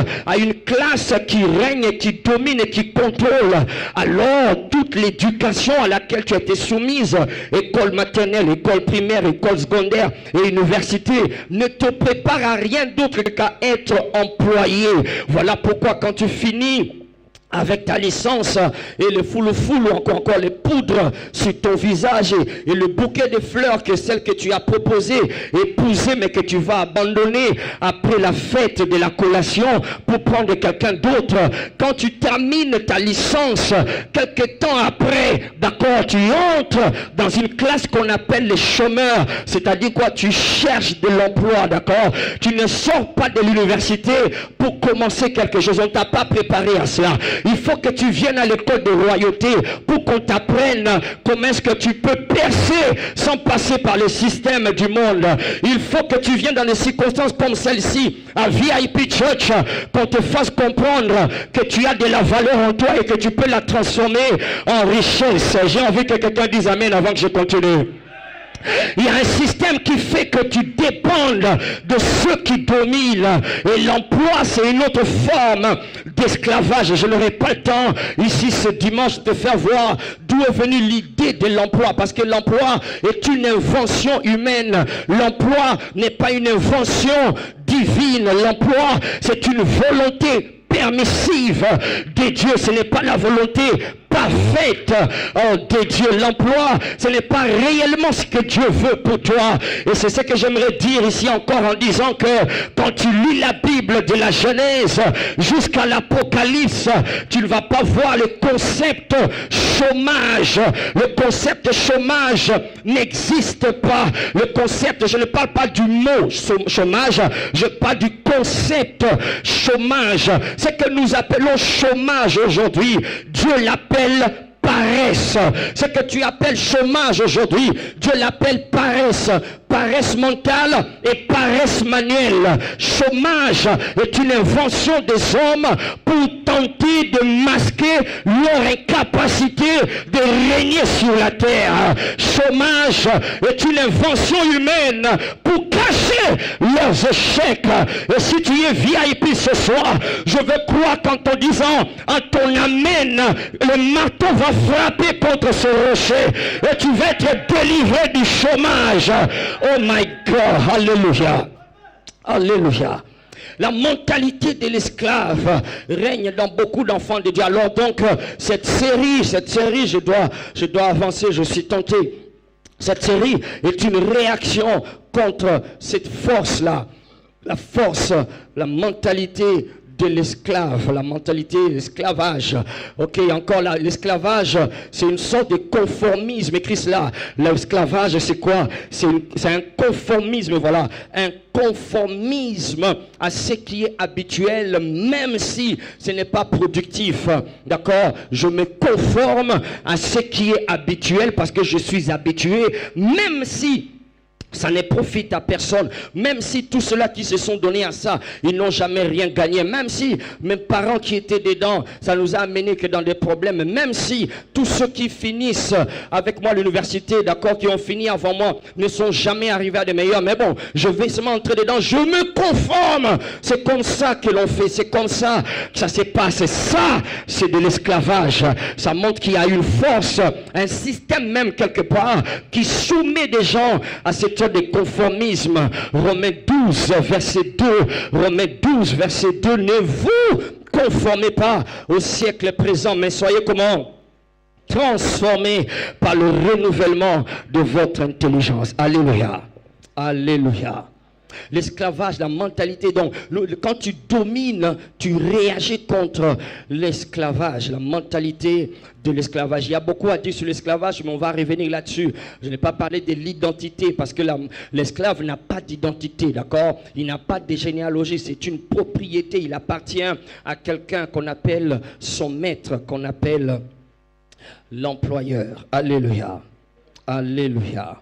qui règne, qui domine et qui contrôle. Alors toute l'éducation à laquelle tu as été soumise, école maternelle, école primaire, école secondaire et université, ne te prépare à rien d'autre qu'à être employé. Voilà pourquoi quand tu finis avec ta licence et le full ou encore les poudres sur ton visage et le bouquet de fleurs que celle que tu as proposé épouser mais que tu vas abandonner après la fête de la collation pour prendre quelqu'un d'autre. Quand tu termines ta licence, quelques temps après, d'accord, tu entres dans une classe qu'on appelle les chômeurs, c'est-à-dire quoi? Tu cherches de l'emploi, d'accord? Tu ne sors pas de l'université pour commencer quelque chose, on ne t'a pas préparé à cela. Il faut que tu viennes à l'école de royauté pour qu'on t'apprenne comment est-ce que tu peux percer sans passer par le système du monde. Il faut que tu viennes dans des circonstances comme celle-ci, à VIP Church, qu'on te fasse comprendre que tu as de la valeur en toi et que tu peux la transformer en richesse. J'ai envie que quelqu'un dise amen avant que je continue. Il y a un système qui fait que tu dépendes de ceux qui dominent. Et l'emploi, c'est une autre forme d'esclavage. Je n'aurai pas le temps ici ce dimanche de faire voir d'où est venue l'idée de l'emploi. Parce que l'emploi est une invention humaine. L'emploi n'est pas une invention divine. L'emploi, c'est une volonté permissive de Dieu. Ce n'est pas la volonté parfaite de Dieu. L'emploi, ce n'est pas réellement ce que Dieu veut pour toi. Et c'est ce que j'aimerais dire ici encore en disant que quand tu lis la Bible de la Genèse jusqu'à l'Apocalypse, tu ne vas pas voir le concept chômage. Le concept chômage n'existe pas. Le concept, je ne parle pas du mot chômage, je parle du concept chômage. Ce que nous appelons chômage aujourd'hui, Dieu l'appelle paresse. Ce que tu appelles chômage aujourd'hui, Dieu l'appelle paresse. Paresse mentale et paresse manuelle. Chômage est une invention des hommes pour tenter de masquer leur incapacité de régner sur la terre. Chômage est une invention humaine pour cacher leurs échecs. Et si tu es VIP ce soir, je veux croire qu'en te disant en ton amen, le marteau va frapper contre ce rocher et tu vas être délivré du chômage. Oh my God, alléluia, alléluia. La mentalité de l'esclave règne dans beaucoup d'enfants de Dieu. Alors donc, cette série, je dois avancer, je suis tenté. Cette série est une réaction contre cette force-là. La force, la mentalité de l'esclave, la mentalité de l'esclavage. Ok, encore là, l'esclavage, c'est une sorte de conformisme. Écris cela. L'esclavage, c'est quoi? C'est un conformisme, voilà. Un conformisme à ce qui est habituel, même si ce n'est pas productif. D'accord? Je me conforme à ce qui est habituel parce que je suis habitué, même si ça ne profite à personne. Même si tous ceux-là qui se sont donnés à ça, ils n'ont jamais rien gagné. Même si mes parents qui étaient dedans, ça nous a amené que dans des problèmes. Même si tous ceux qui finissent avec moi à l'université, d'accord, qui ont fini avant moi, ne sont jamais arrivés à des meilleurs. Mais bon, je vais seulement entrer dedans. Je me conforme. C'est comme ça que l'on fait. C'est comme ça que ça se passe. Ça, c'est de l'esclavage. Ça montre qu'il y a une force, un système même quelque part, qui soumet des gens à cette de conformisme. Romains 12 verset 2, Romains 12 verset 2, ne vous conformez pas au siècle présent, mais soyez comment? Transformés par le renouvellement de votre intelligence. Alléluia. Alléluia. L'esclavage, la mentalité, donc quand tu domines, tu réagis contre l'esclavage, la mentalité de l'esclavage. Il y a beaucoup à dire sur l'esclavage, mais on va revenir là-dessus. Je n'ai pas parlé de l'identité parce que l'esclave n'a pas d'identité, d'accord? Il n'a pas de généalogie, c'est une propriété, il appartient à quelqu'un qu'on appelle son maître, qu'on appelle l'employeur. Alléluia. Alléluia.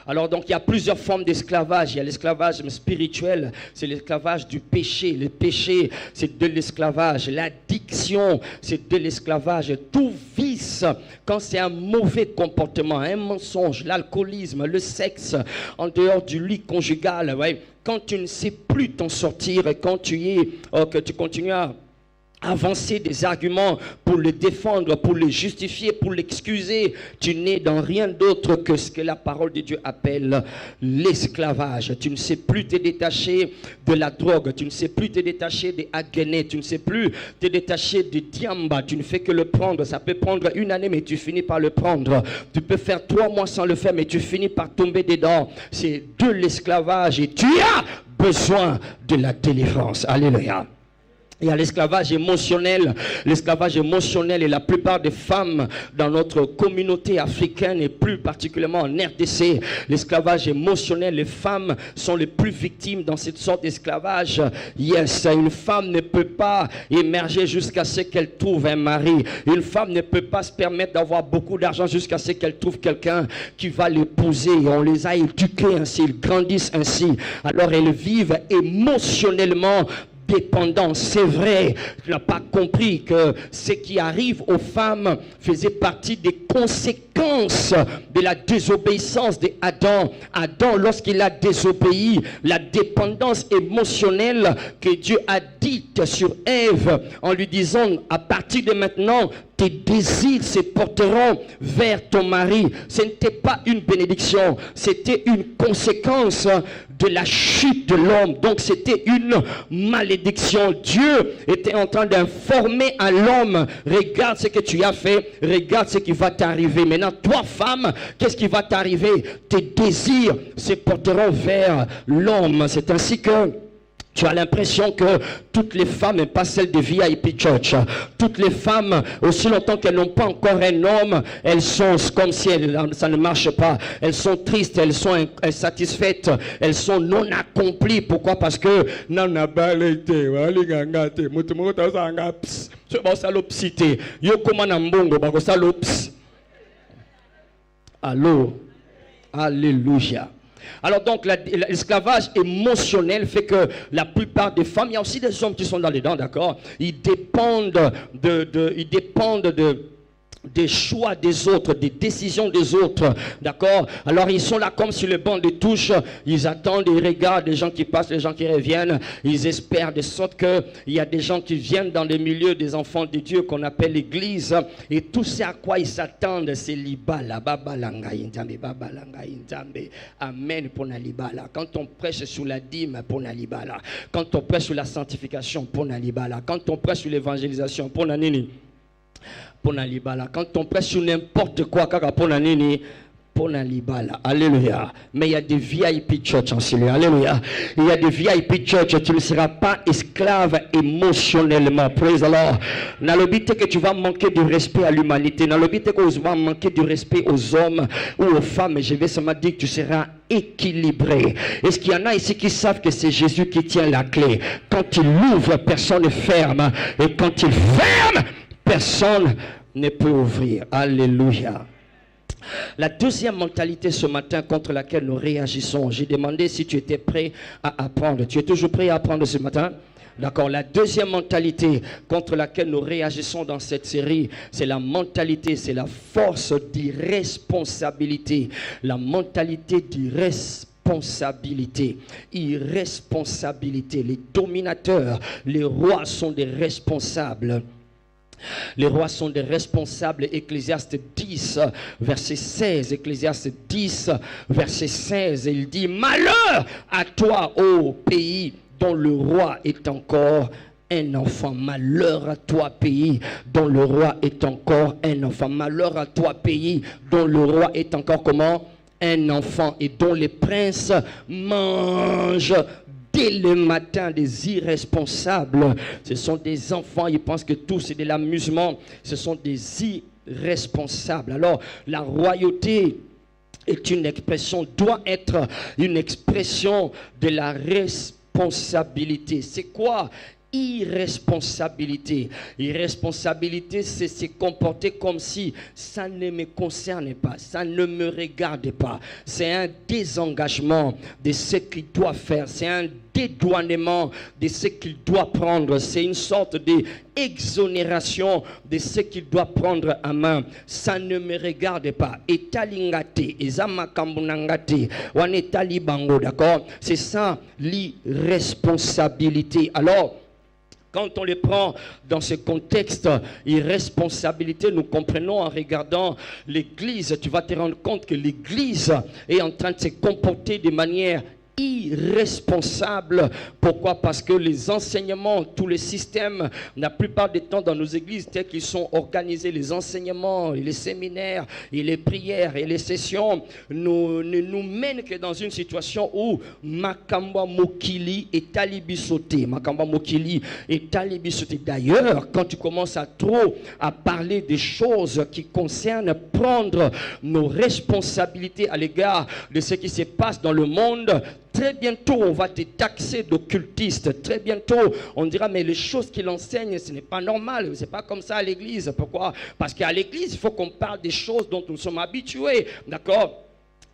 Alors donc il y a plusieurs formes d'esclavage. Il y a l'esclavage spirituel, c'est l'esclavage du péché. Le péché, c'est de l'esclavage. L'addiction, c'est de l'esclavage. Tout vice, quand c'est un mauvais comportement, un mensonge, l'alcoolisme, le sexe, en dehors du lit conjugal, ouais, quand tu ne sais plus t'en sortir et quand que tu continues à avancer des arguments pour le défendre, pour le justifier, pour l'excuser, tu n'es dans rien d'autre que ce que la parole de Dieu appelle l'esclavage. Tu ne sais plus te détacher de la drogue, tu ne sais plus te détacher des Haguenais, tu ne sais plus te détacher du diamba, tu ne fais que le prendre. Ça peut prendre une année, mais tu finis par le prendre. Tu peux faire 3 mois sans le faire, mais tu finis par tomber dedans. C'est de l'esclavage et tu as besoin de la délivrance. Alléluia. Il y a l'esclavage émotionnel. L'esclavage émotionnel, et la plupart des femmes dans notre communauté africaine et plus particulièrement en RDC, l'esclavage émotionnel, les femmes sont les plus victimes dans cette sorte d'esclavage. Yes, une femme ne peut pas émerger jusqu'à ce qu'elle trouve un mari. Une femme ne peut pas se permettre d'avoir beaucoup d'argent jusqu'à ce qu'elle trouve quelqu'un qui va l'épouser. On les a éduqués ainsi, ils grandissent ainsi. Alors elles vivent émotionnellement dépendance. C'est vrai, tu n'as pas compris que ce qui arrive aux femmes faisait partie des conséquences de la désobéissance d'Adam. Adam, lorsqu'il a désobéi, la dépendance émotionnelle que Dieu a dite sur Ève en lui disant à partir de maintenant tes désirs se porteront vers ton mari. Ce n'était pas une bénédiction, c'était une conséquence de la chute de l'homme. Donc c'était une malédiction. Dieu était en train d'informer à l'homme, regarde ce que tu as fait, regarde ce qui va t'arriver. Maintenant, toi femme, qu'est-ce qui va t'arriver? Tes désirs se porteront vers l'homme. C'est ainsi que tu as l'impression que toutes les femmes, et pas celles de VIP Church, toutes les femmes, aussi longtemps qu'elles n'ont pas encore un homme, elles sont comme si ça ne marche pas. Elles sont tristes, elles sont insatisfaites, elles sont non accomplies. Pourquoi? Parce que allô, alléluia. Alors donc l'esclavage émotionnel fait que la plupart des femmes, il y a aussi des hommes qui sont dans les dents, d'accord, ils dépendent des choix des autres, des décisions des autres, d'accord. Alors ils sont là comme sur le banc de touche, ils attendent, ils regardent les gens qui passent, les gens qui reviennent, ils espèrent de sorte que il y a des gens qui viennent dans les milieux des enfants de Dieu qu'on appelle l'église, et tout ce à quoi ils s'attendent, c'est l'ibala, babalanga intambe, babalanga intambe, amen pour la libala. Quand on prêche sur la dîme pour la libala, quand on prêche sur la sanctification pour la libala, quand on prêche sur l'évangélisation pour la nini. Quand on prêche sur n'importe quoi, Alléluia. Mais il y a des VIP church en Syrie. Alléluia. Il y a des VIP church. Tu ne seras pas esclave émotionnellement. Praise the Lord. Dans le but que tu vas manquer de respect à l'humanité. Dans le but que tu vas manquer de respect aux hommes ou aux femmes. Je vais seulement dire que tu seras équilibré. Est-ce qu'il y en a ici qui savent que c'est Jésus qui tient la clé? Quand il ouvre, personne ne ferme. Et quand il ferme, personne ne peut ouvrir. Alléluia. La deuxième mentalité ce matin contre laquelle nous réagissons, j'ai demandé si tu étais prêt à apprendre. Tu es toujours prêt à apprendre ce matin? D'accord. La deuxième mentalité contre laquelle nous réagissons dans cette série, c'est la mentalité, c'est la force d'irresponsabilité. La mentalité d'irresponsabilité. Irresponsabilité. Les dominateurs, les rois sont des responsables. Les rois sont des responsables. Ecclésiaste 10, verset 16. Ecclésiaste 10, verset 16. Il dit: malheur à toi, ô pays, dont le roi est encore un enfant. Malheur à toi, pays, dont le roi est encore un enfant. Malheur à toi, pays, dont le roi est encore comment? Un enfant, et dont les princes mangent dès le matin. Des irresponsables. Ce sont des enfants, ils pensent que tout c'est de l'amusement. Ce sont des irresponsables. Alors, la royauté est une expression, doit être une expression de la responsabilité. C'est quoi irresponsabilité? Irresponsabilité, c'est se comporter comme si ça ne me concerne pas, ça ne me regarde pas. C'est un désengagement de ce qu'il doit faire, c'est un dédouanement de ce qu'il doit prendre, c'est une sorte d'exonération de ce qu'il doit prendre en main. Ça ne me regarde pas. Etalingate, ezamakambunangate, wanetalibango, d'accord? C'est ça l'irresponsabilité. Alors, quand on les prend dans ce contexte, irresponsabilité, nous comprenons en regardant l'Église, tu vas te rendre compte que l'Église est en train de se comporter de manière irresponsable. Pourquoi? Parce que les enseignements, tous les systèmes, la plupart du temps dans nos églises tels qu'ils sont organisés, les enseignements, et les séminaires, et les prières, et les sessions, ne nous mènent que dans une situation où Makamba Mokili est talibisoté. Makamba Mokili est talibisoté. D'ailleurs, quand tu commences à parler des choses qui concernent prendre nos responsabilités à l'égard de ce qui se passe dans le monde, très bientôt, on va te taxer d'occultiste. Très bientôt, on dira, mais les choses qu'il enseigne, ce n'est pas normal. C'est pas comme ça à l'église. Pourquoi? Parce qu'à l'église, il faut qu'on parle des choses dont nous sommes habitués. D'accord?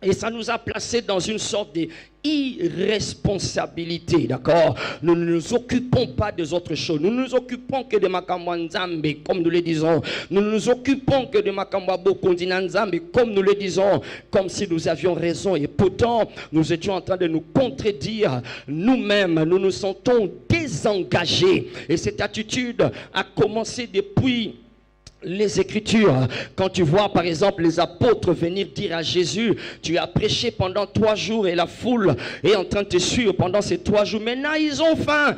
Et ça nous a placés dans une sorte d'irresponsabilité, d'accord? Nous ne nous occupons pas des autres choses. Nous ne nous occupons que de Makambo Nzambe, comme nous le disons. Nous ne nous occupons que de Makambo Bokondi Nzambe, comme nous le disons, comme si nous avions raison. Et pourtant, nous étions en train de nous contredire nous-mêmes. Nous nous sentons désengagés. Et cette attitude a commencé depuis les Écritures. Quand tu vois par exemple les apôtres venir dire à Jésus: tu as prêché pendant 3 jours et la foule est en train de te suivre pendant ces 3 jours. Maintenant ils ont faim.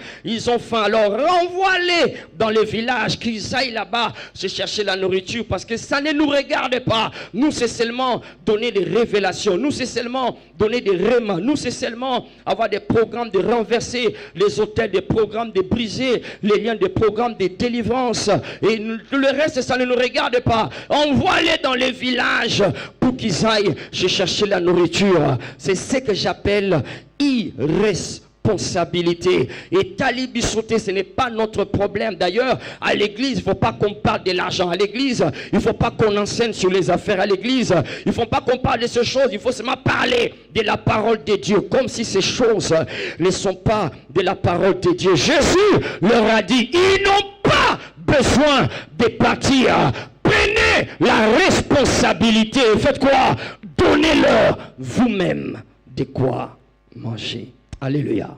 Alors renvoie-les dans les villages, qu'ils aillent là-bas se chercher la nourriture, parce que ça ne nous regarde pas. Nous c'est seulement donner des révélations. Nous c'est seulement donner des rémas. Nous c'est seulement avoir des programmes de renverser les autels, des programmes de briser les liens, des programmes de délivrance. Et le reste, ça ne nous regarde pas. Envoie-les dans les villages pour qu'ils aillent chercher la nourriture. C'est ce que j'appelle irresponsabilité. Et talibisoté, ce n'est pas notre problème. D'ailleurs, à l'église, il ne faut pas qu'on parle de l'argent. À l'église, il ne faut pas qu'on enseigne sur les affaires. À l'église, il ne faut pas qu'on parle de ces choses. Il faut seulement parler de la parole de Dieu, comme si ces choses ne sont pas de la parole de Dieu. Jésus leur a dit, ils n'ont pas besoin de partir. Prenez la responsabilité. Faites quoi? Donnez-leur vous-même de quoi manger. Alléluia.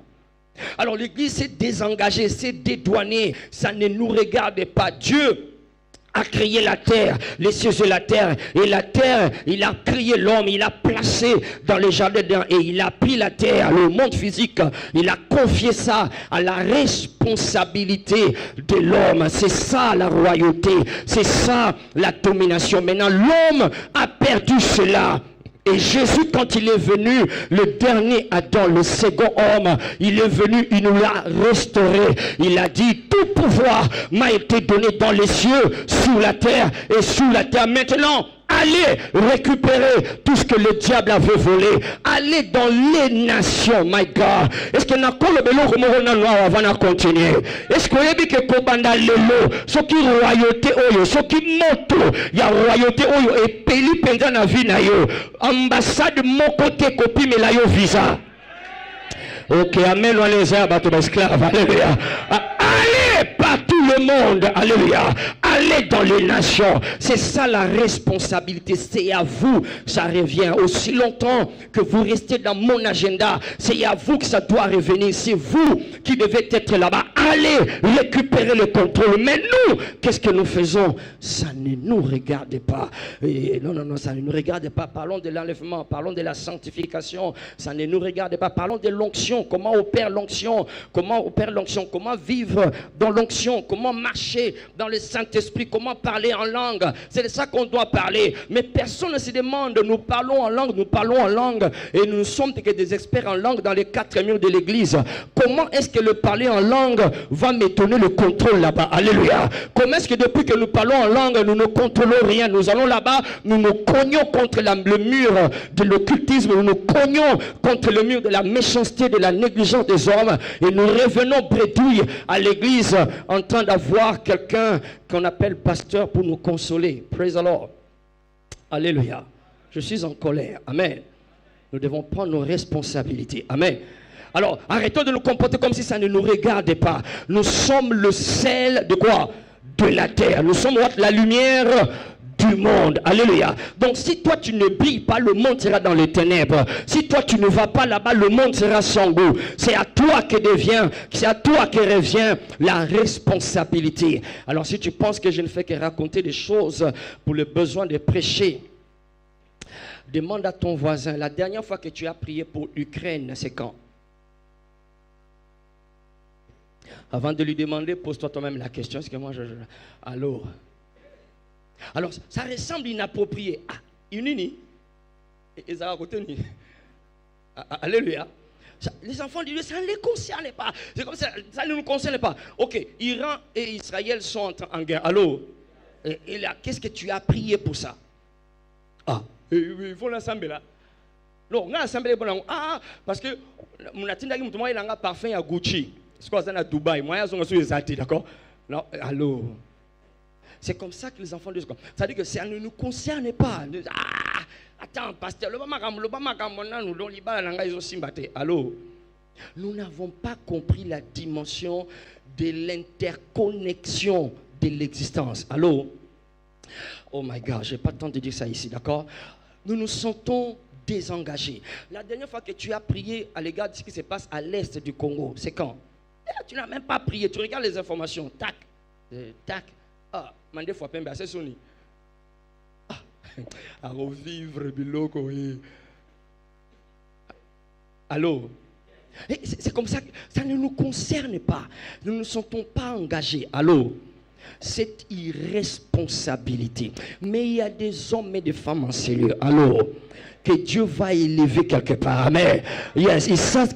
Alors l'église s'est désengagée, s'est dédouanée. Ça ne nous regarde pas. Dieu a créé la terre, les cieux et la terre. Et la terre, il a créé l'homme, il a placé dans le jardin d'Éden. Et il a pris la terre, le monde physique, il a confié ça à la responsabilité de l'homme. C'est ça la royauté, c'est ça la domination. Maintenant l'homme a perdu cela. Et Jésus, quand il est venu, le dernier Adam, le second homme, il est venu, il nous l'a restauré. Il a dit, tout pouvoir m'a été donné dans les cieux, sous la terre et sous la terre. Maintenant, allez récupérer tout ce que le diable avait volé. Allez dans les nations, my God. Est-ce que nous avons continué? Est-ce que vous avez que Kobanda Lelo, ce qui royauté, ce qui moto, il y a royauté, et pays pendant la vie, ambassade mon côté, copie, mais là, visa. Ok, amen, on les a, bateau d'esclaves, alléluia. Allez par tout le monde, alléluia. Allez dans les nations. C'est ça la responsabilité. C'est à vous, ça revient. Aussi longtemps que vous restez dans mon agenda, c'est à vous que ça doit revenir. C'est vous qui devez être là-bas. Allez récupérer le contrôle. Mais nous, qu'est-ce que nous faisons? Ça ne nous regarde pas. Et non, ça ne nous regarde pas. Parlons de l'enlèvement, parlons de la sanctification. Ça ne nous regarde pas. Parlons de l'onction. Comment opère l'onction? Comment opère l'onction? Comment vivre dans l'onction? Comment marcher dans le Saint-Esprit? Comment parler en langue? C'est de ça qu'on doit parler. Mais personne ne se demande. Nous parlons en langue. Et nous ne sommes que des experts en langue dans les 4 murs de l'église. Comment est-ce que le parler en langue va me donner le contrôle là-bas? Alléluia. Comment est-ce que depuis que nous parlons en langue, nous ne contrôlons rien? Nous allons là-bas, nous nous cognons contre le mur de l'occultisme, nous nous cognons contre le mur de la méchanceté, de la négligence des hommes, et nous revenons bredouille à l'église en train d'avoir quelqu'un qu'on appelle pasteur pour nous consoler. Praise the Lord. Alléluia. Je suis en colère. Amen. Nous devons prendre nos responsabilités. Amen. Alors, arrêtons de nous comporter comme si ça ne nous regardait pas. Nous sommes le sel de quoi? De la terre. Nous sommes la lumière du monde. Alléluia. Donc si toi tu ne brilles pas, le monde sera dans les ténèbres. Si toi tu ne vas pas là-bas, le monde sera sans goût. C'est à toi que revient la responsabilité. Alors si tu penses que je ne fais que raconter des choses pour le besoin de prêcher, demande à ton voisin, la dernière fois que tu as prié pour l'Ukraine, c'est quand? Avant de lui demander, pose-toi toi-même la question. Est-ce que moi Allô? Alors, ça ressemble inapproprié. Ah, unini. Et ça va continuer. Alléluia. Les enfants de Dieu, ça ne les concerne pas. C'est comme ça ne nous concerne pas. Ok, Iran et Israël sont en guerre. Allô? Et là, qu'est-ce que tu as prié pour ça? Ah, il faut l'ensemble là. Non, on a l'ensemble. Ah, parce que mon attendant que moi il a un parfum à Gucci. C'est quoi ça à Dubaï? Moi, ils sont sur les artistes, d'accord? Non, allô? C'est comme ça que les enfants de Dieu. Ça veut dire que ça ne nous concerne pas. Ah, attends, pasteur, allô? Nous n'avons pas compris la dimension de l'interconnexion de l'existence. Allô? Oh my God, je n'ai pas le temps de dire ça ici, d'accord? Nous nous sentons désengagés. La dernière fois que tu as prié à l'égard de ce qui se passe à l'est du Congo, c'est quand? Tu n'as même pas prié, tu regardes les informations, tac, tac. Ah, mandé fois pembe assez soni. Ah, à revivre biloko. Allô? C'est comme ça que ça ne nous concerne pas. Nous ne nous sentons pas engagés. Allô? Cette irresponsabilité. Mais il y a des hommes et des femmes en cellule. Allô? Que Dieu va élever quelque part. Amen. Yes, ils savent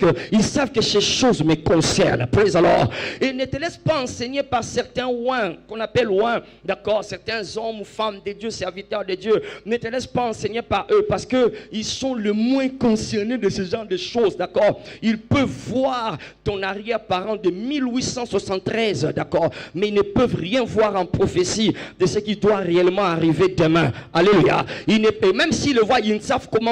que ces choses me concernent. Praise the Lord. Et ne te laisse pas enseigner par certains ouins, qu'on appelle ouins, d'accord, certains hommes ou femmes de Dieu, serviteurs de Dieu. Ne te laisse pas enseigner par eux parce qu'ils sont le moins concernés de ce genre de choses, d'accord. Ils peuvent voir ton arrière-parent de 1873, d'accord, mais ils ne peuvent rien voir en prophétie de ce qui doit réellement arriver demain. Alléluia. Même s'ils le voient, ils ne savent ils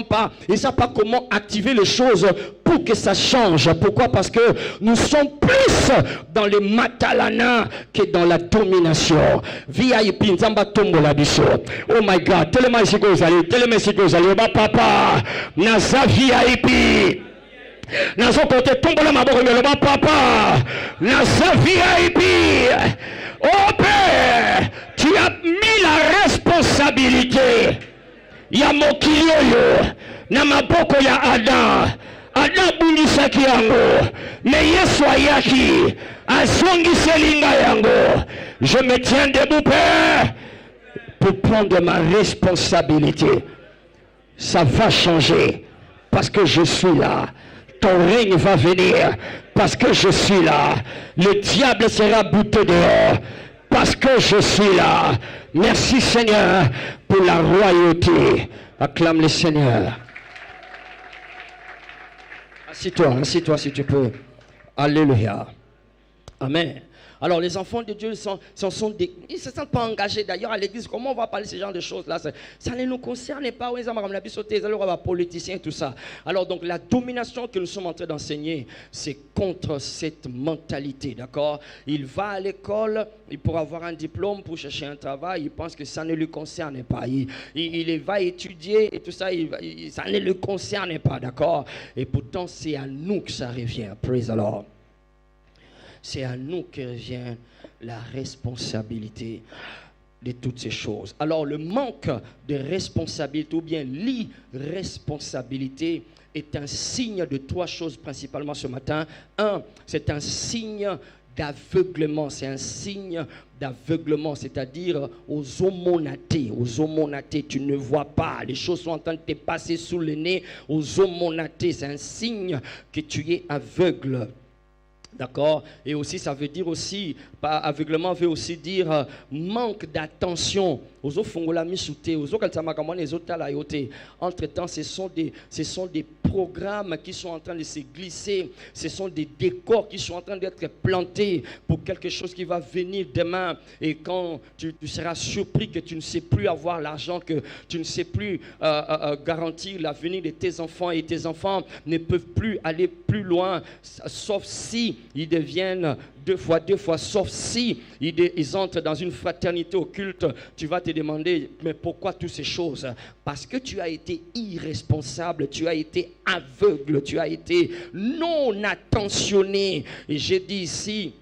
ne savent pas comment activer les choses pour que ça change. Pourquoi? Parce que nous sommes plus dans les matalana que dans la domination. VIP, oh my God, tellement ici que vous allez, papa, Naza VIP. Nazo côté tombe la maboko mais le papa, Naza VIP. Oh Père, tu as mis la responsabilité. Ya mokili oyo na maboko ya Adam bunisaki yango me Yesu ayaki azongiselinga yango. Je me tiens debout, Père, pour prendre ma responsabilité. ça va changer parce que je suis là. Ton règne va venir parce que je suis là. Le diable sera bouté dehors parce que je suis là. Merci Seigneur pour la royauté. Acclame le Seigneur. Assis-toi si tu peux. Alléluia. Amen. Alors les enfants de Dieu ils ne se sentent pas engagés d'ailleurs à l'église. Comment on va parler de ce genre de choses là? Ça ne nous concerne pas. Oui, les politiciens et tout ça. Alors donc la domination que nous sommes en train d'enseigner, c'est contre cette mentalité, d'accord? Il va à l'école, il pourra avoir un diplôme pour chercher un travail, il pense que ça ne lui concerne pas. Il va étudier et tout ça, ça ne le concerne pas, d'accord? Et pourtant c'est à nous que ça revient. Praise the Lord. C'est à nous que revient la responsabilité de toutes ces choses. Alors le manque de responsabilité ou bien l'irresponsabilité est un signe de trois choses principalement ce matin. Un, c'est un signe d'aveuglement, c'est un signe d'aveuglement, c'est-à-dire aux homonatés, tu ne vois pas, les choses sont en train de te passer sous le nez, aux homonatés, c'est un signe que tu es aveugle. D'accord? Et aussi, ça veut dire aussi, aveuglement veut aussi dire manque d'attention. Entre-temps, ce sont des programmes qui sont en train de se glisser. Ce sont des décors qui sont en train d'être plantés pour quelque chose qui va venir demain. Et quand tu seras surpris que tu ne sais plus avoir l'argent, que tu ne sais plus garantir l'avenir de tes enfants, et tes enfants ne peuvent plus aller plus loin, sauf si ils deviennent deux fois, sauf si ils entrent dans une fraternité occulte. Tu vas te demander, mais pourquoi toutes ces choses? Parce que tu as été irresponsable, tu as été aveugle, tu as été non attentionné. Et j'ai dit ici,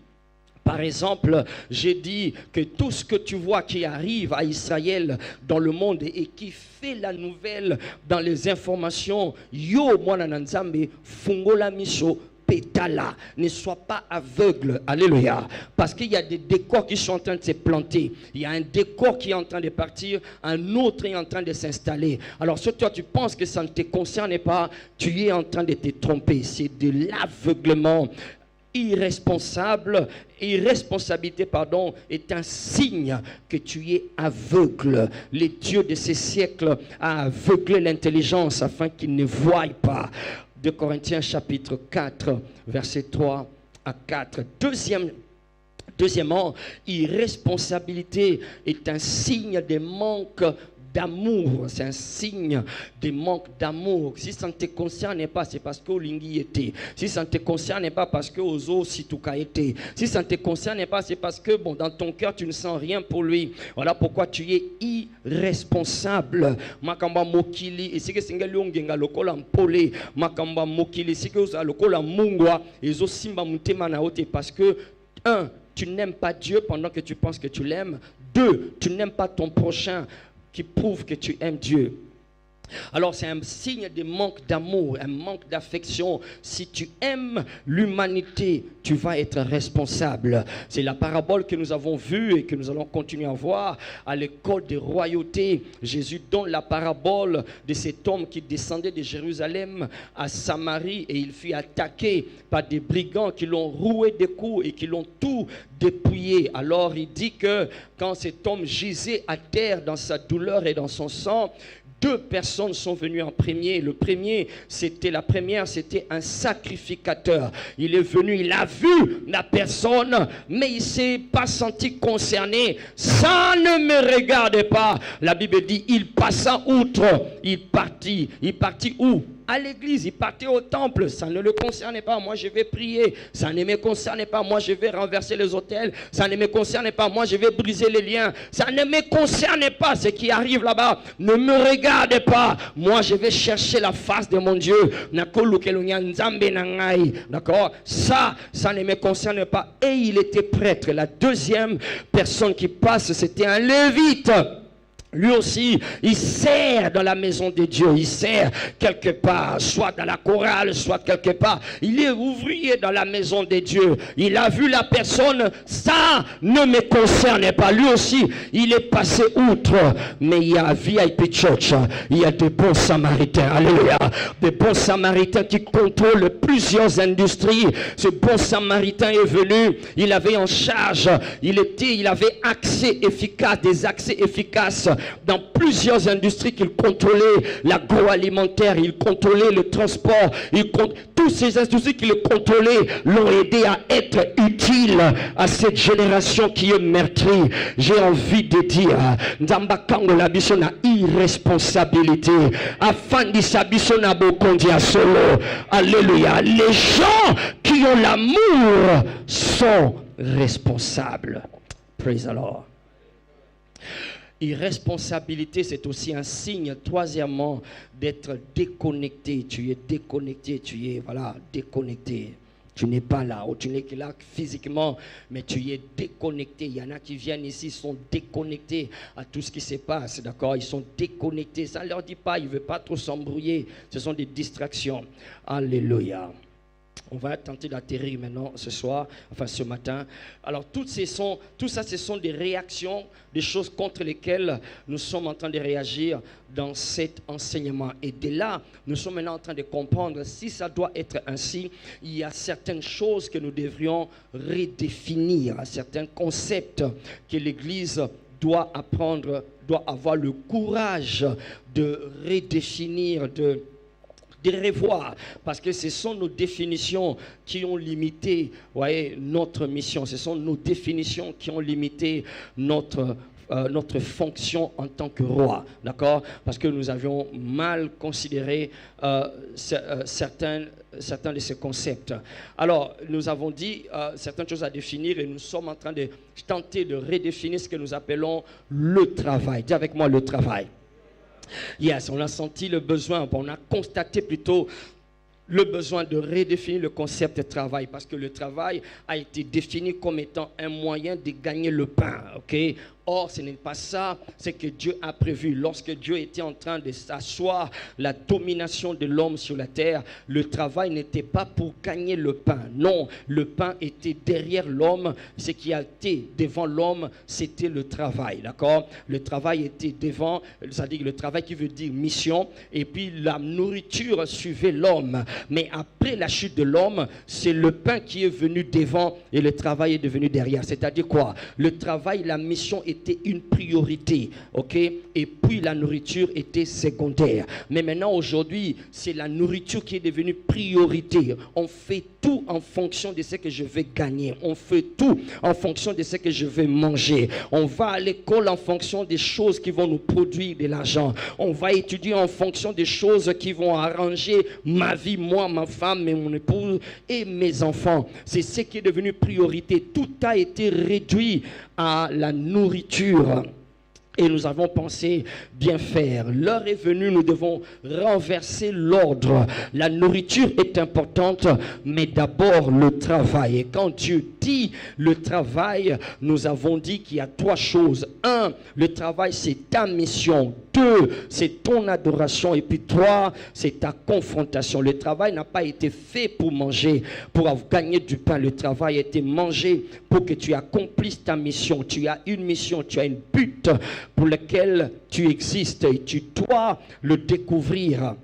par exemple, j'ai dit que tout ce que tu vois qui arrive à Israël dans le monde et qui fait la nouvelle dans les informations, yo mwana nzambe fungola miso pétala, ne sois pas aveugle, alléluia, parce qu'il y a des décors qui sont en train de se planter, il y a un décor qui est en train de partir, un autre est en train de s'installer. Alors si toi tu penses que ça ne te concerne pas, tu es en train de te tromper, c'est de l'aveuglement. Irresponsabilité, est un signe que tu es aveugle. Les dieux de ces siècles a aveuglé l'intelligence afin qu'ils ne voient pas. 2 Corinthiens chapitre 4, verset 3 à 4. Deuxièmement, irresponsabilité est un signe de manque d'amour, c'est un signe de manque d'amour. Si ça ne te concerne pas, c'est parce que Olingi était. Si ça ne te concerne pas, parce que Ozo Situka était. Si ça ne te concerne pas, c'est parce que dans ton cœur, tu ne sens rien pour lui. Voilà pourquoi tu es irresponsable. Makamba mokili, et si que singali ongenga lokola mpole, makamba mokili, si que oza lokola mungwa, ezo simba mutema na ote, parce que 1, tu n'aimes pas Dieu pendant que tu penses que tu l'aimes. 2, tu n'aimes pas ton prochain, qui prouve que tu aimes Dieu. Alors c'est un signe de manque d'amour, un manque d'affection. Si tu aimes l'humanité, tu vas être responsable. C'est la parabole que nous avons vue et que nous allons continuer à voir à l'école de royauté. Jésus donne la parabole de cet homme qui descendait de Jérusalem à Samarie et il fut attaqué par des brigands qui l'ont roué de coups et qui l'ont tout dépouillé. Alors il dit que quand cet homme gisait à terre dans sa douleur et dans son sang, 2 personnes sont venues en premier. La première, c'était un sacrificateur. Il est venu, il a vu la personne, mais il ne s'est pas senti concerné. Ça ne me regarde pas. La Bible dit, il passa outre. Il partit où? À l'église, il partait au temple, ça ne le concernait pas, moi je vais prier, ça ne me concernait pas, moi je vais renverser les autels, ça ne me concernait pas, moi je vais briser les liens, ça ne me concernait pas, ce qui arrive là-bas, ne me regarde pas, moi je vais chercher la face de mon Dieu, d'accord, ça ne me concerne pas, et il était prêtre. La deuxième personne qui passe, c'était un lévite. Lui aussi, il sert dans la maison de Dieu, il sert quelque part, soit dans la chorale, soit quelque part. Il est ouvrier dans la maison de Dieu. Il a vu la personne, ça ne me concerne pas. Lui aussi, il est passé outre. Mais il y a VIP Church, il y a des bons samaritains, alléluia. Des bons samaritains qui contrôlent plusieurs industries. Ce bon samaritain est venu, il avait en charge, il avait accès efficace, des accès efficaces dans plusieurs industries qu'il contrôlait, l'agroalimentaire, il contrôlait le transport, toutes ces industries qu'il contrôlait l'ont aidé à être utile à cette génération qui est meurtrie. J'ai envie de dire, Nzambakango la biso na irresponsabilité, afin de s'abisso na bokondia solo. Alléluia. Les gens qui ont l'amour sont responsables. Praise the Lord. Irresponsabilité, c'est aussi un signe, troisièmement, d'être déconnecté. Tu es déconnecté, tu es, voilà, déconnecté. Tu n'es pas là, ou tu n'es que là physiquement, mais tu es déconnecté. Il y en a qui viennent ici, sont déconnectés à tout ce qui se passe, d'accord? Ils sont déconnectés. Ça ne leur dit pas, ils ne veulent pas trop s'embrouiller. Ce sont des distractions. Alléluia. On va tenter d'atterrir maintenant ce soir, enfin ce matin. Alors tout ça, ce sont des réactions, des choses contre lesquelles nous sommes en train de réagir dans cet enseignement. Et de là, nous sommes maintenant en train de comprendre si ça doit être ainsi. Il y a certaines choses que nous devrions redéfinir, certains concepts que l'Église doit apprendre, doit avoir le courage de redéfinir, de revoir, parce que ce sont nos définitions qui ont limité, voyez, notre mission. Ce sont nos définitions qui ont limité notre fonction en tant que roi, d'accord? Parce que nous avions mal considéré certains de ces concepts. Alors, nous avons dit certaines choses à définir et nous sommes en train de tenter de redéfinir ce que nous appelons le travail. Dis avec moi le travail. Yes, on a senti le besoin, on a constaté plutôt le besoin de redéfinir le concept de travail, parce que le travail a été défini comme étant un moyen de gagner le pain, ok? Or, ce n'est pas ça, c'est que Dieu a prévu. Lorsque Dieu était en train de s'asseoir la domination de l'homme sur la terre, le travail n'était pas pour gagner le pain. Non, le pain était derrière l'homme. Ce qui a été devant l'homme, c'était le travail, d'accord? Le travail était devant, c'est-à-dire le travail qui veut dire mission, et puis la nourriture suivait l'homme. Mais après la chute de l'homme, c'est le pain qui est venu devant et le travail est devenu derrière. C'est-à-dire quoi? Le travail, la mission était une priorité, ok? Et puis la nourriture était secondaire. Mais maintenant, aujourd'hui, c'est la nourriture qui est devenue priorité. On fait tout en fonction de ce que je vais gagner. On fait tout en fonction de ce que je vais manger. On va à l'école en fonction des choses qui vont nous produire de l'argent. On va étudier en fonction des choses qui vont arranger ma vie, moi, ma femme, et mon épouse et mes enfants. C'est ce qui est devenu priorité. Tout a été réduit à la nourriture. Et nous avons pensé bien faire. L'heure est venue, nous devons renverser l'ordre. La nourriture est importante, mais d'abord le travail. Et quand Dieu dit le travail, nous avons dit qu'il y a trois choses. 1, le travail, c'est ta mission. 2, c'est ton adoration. Et puis 3, c'est ta confrontation. Le travail n'a pas été fait pour manger, pour gagner du pain. Le travail a été mangé pour que tu accomplisses ta mission. Tu as une mission, tu as un but pour lequel tu existes et tu dois le découvrir.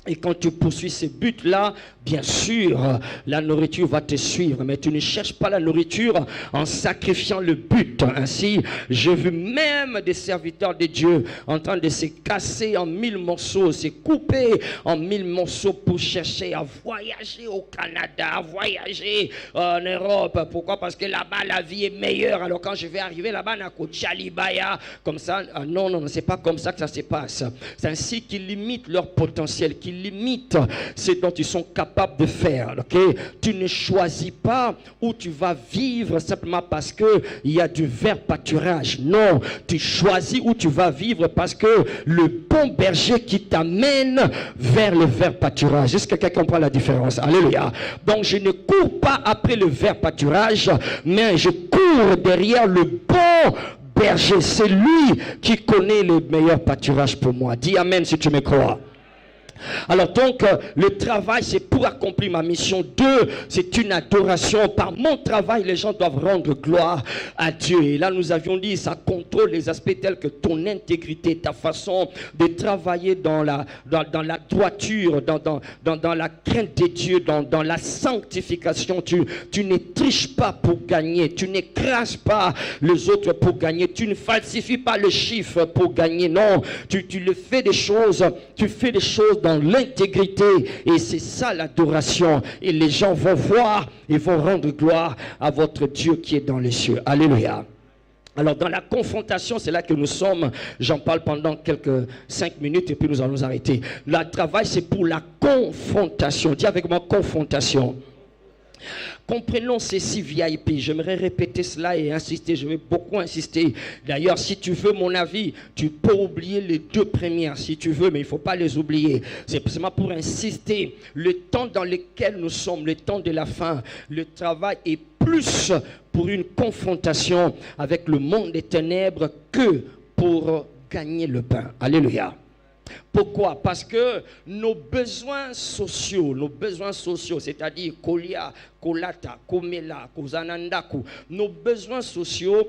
Et quand tu poursuis ces buts-là, bien sûr, la nourriture va te suivre. Mais tu ne cherches pas la nourriture en sacrifiant le but. Ainsi, j'ai vu même des serviteurs de Dieu en train de se casser en 1000 morceaux, se couper en 1000 morceaux pour chercher à voyager au Canada, à voyager en Europe. Pourquoi? Parce que là-bas, la vie est meilleure. Alors quand je vais arriver là-bas, Chalibaya, comme ça, non, c'est pas comme ça que ça se passe. C'est ainsi qu'ils limitent leur potentiel, qu'ils limitent ce dont ils sont capables de faire, ok? Tu ne choisis pas où tu vas vivre simplement parce que il y a du vert pâturage. Non, tu choisis où tu vas vivre parce que le bon berger qui t'amène vers le vert pâturage. Est-ce que quelqu'un comprend la différence? Alléluia. Donc je ne cours pas après le vert pâturage, mais je cours derrière le bon berger. C'est lui qui connaît le meilleur pâturage pour moi. Dis amen si tu me crois. Alors donc, le travail, c'est pour accomplir ma mission. 2, c'est une adoration. Par mon travail, les gens doivent rendre gloire à Dieu. Et là, nous avions dit, ça contrôle les aspects tels que ton intégrité, ta façon de travailler dans la droiture, dans la crainte de Dieu, dans la sanctification. Tu ne triches pas pour gagner. Tu n'écrases pas les autres pour gagner. Tu ne falsifies pas le chiffre pour gagner. Non, tu fais des choses dans l'intégrité, et c'est ça l'adoration, et les gens vont voir et vont rendre gloire à votre Dieu qui est dans les cieux. Alléluia. Alors dans la confrontation, c'est là que nous sommes. J'en parle pendant quelques 5 minutes et puis nous allons nous arrêter. Le travail, c'est pour la confrontation. Dis avec moi, confrontation. Comprenons ceci VIP. J'aimerais répéter cela et insister. Je vais beaucoup insister. D'ailleurs, si tu veux mon avis, tu peux oublier les 2 premières si tu veux, mais il ne faut pas les oublier. C'est seulement pour insister. Le temps dans lequel nous sommes, le temps de la fin, le travail est plus pour une confrontation avec le monde des ténèbres que pour gagner le pain. Alléluia. Pourquoi? Parce que nos besoins sociaux, c'est-à-dire Kolia, Kolata, Komela, Kozanandaku, nos besoins sociaux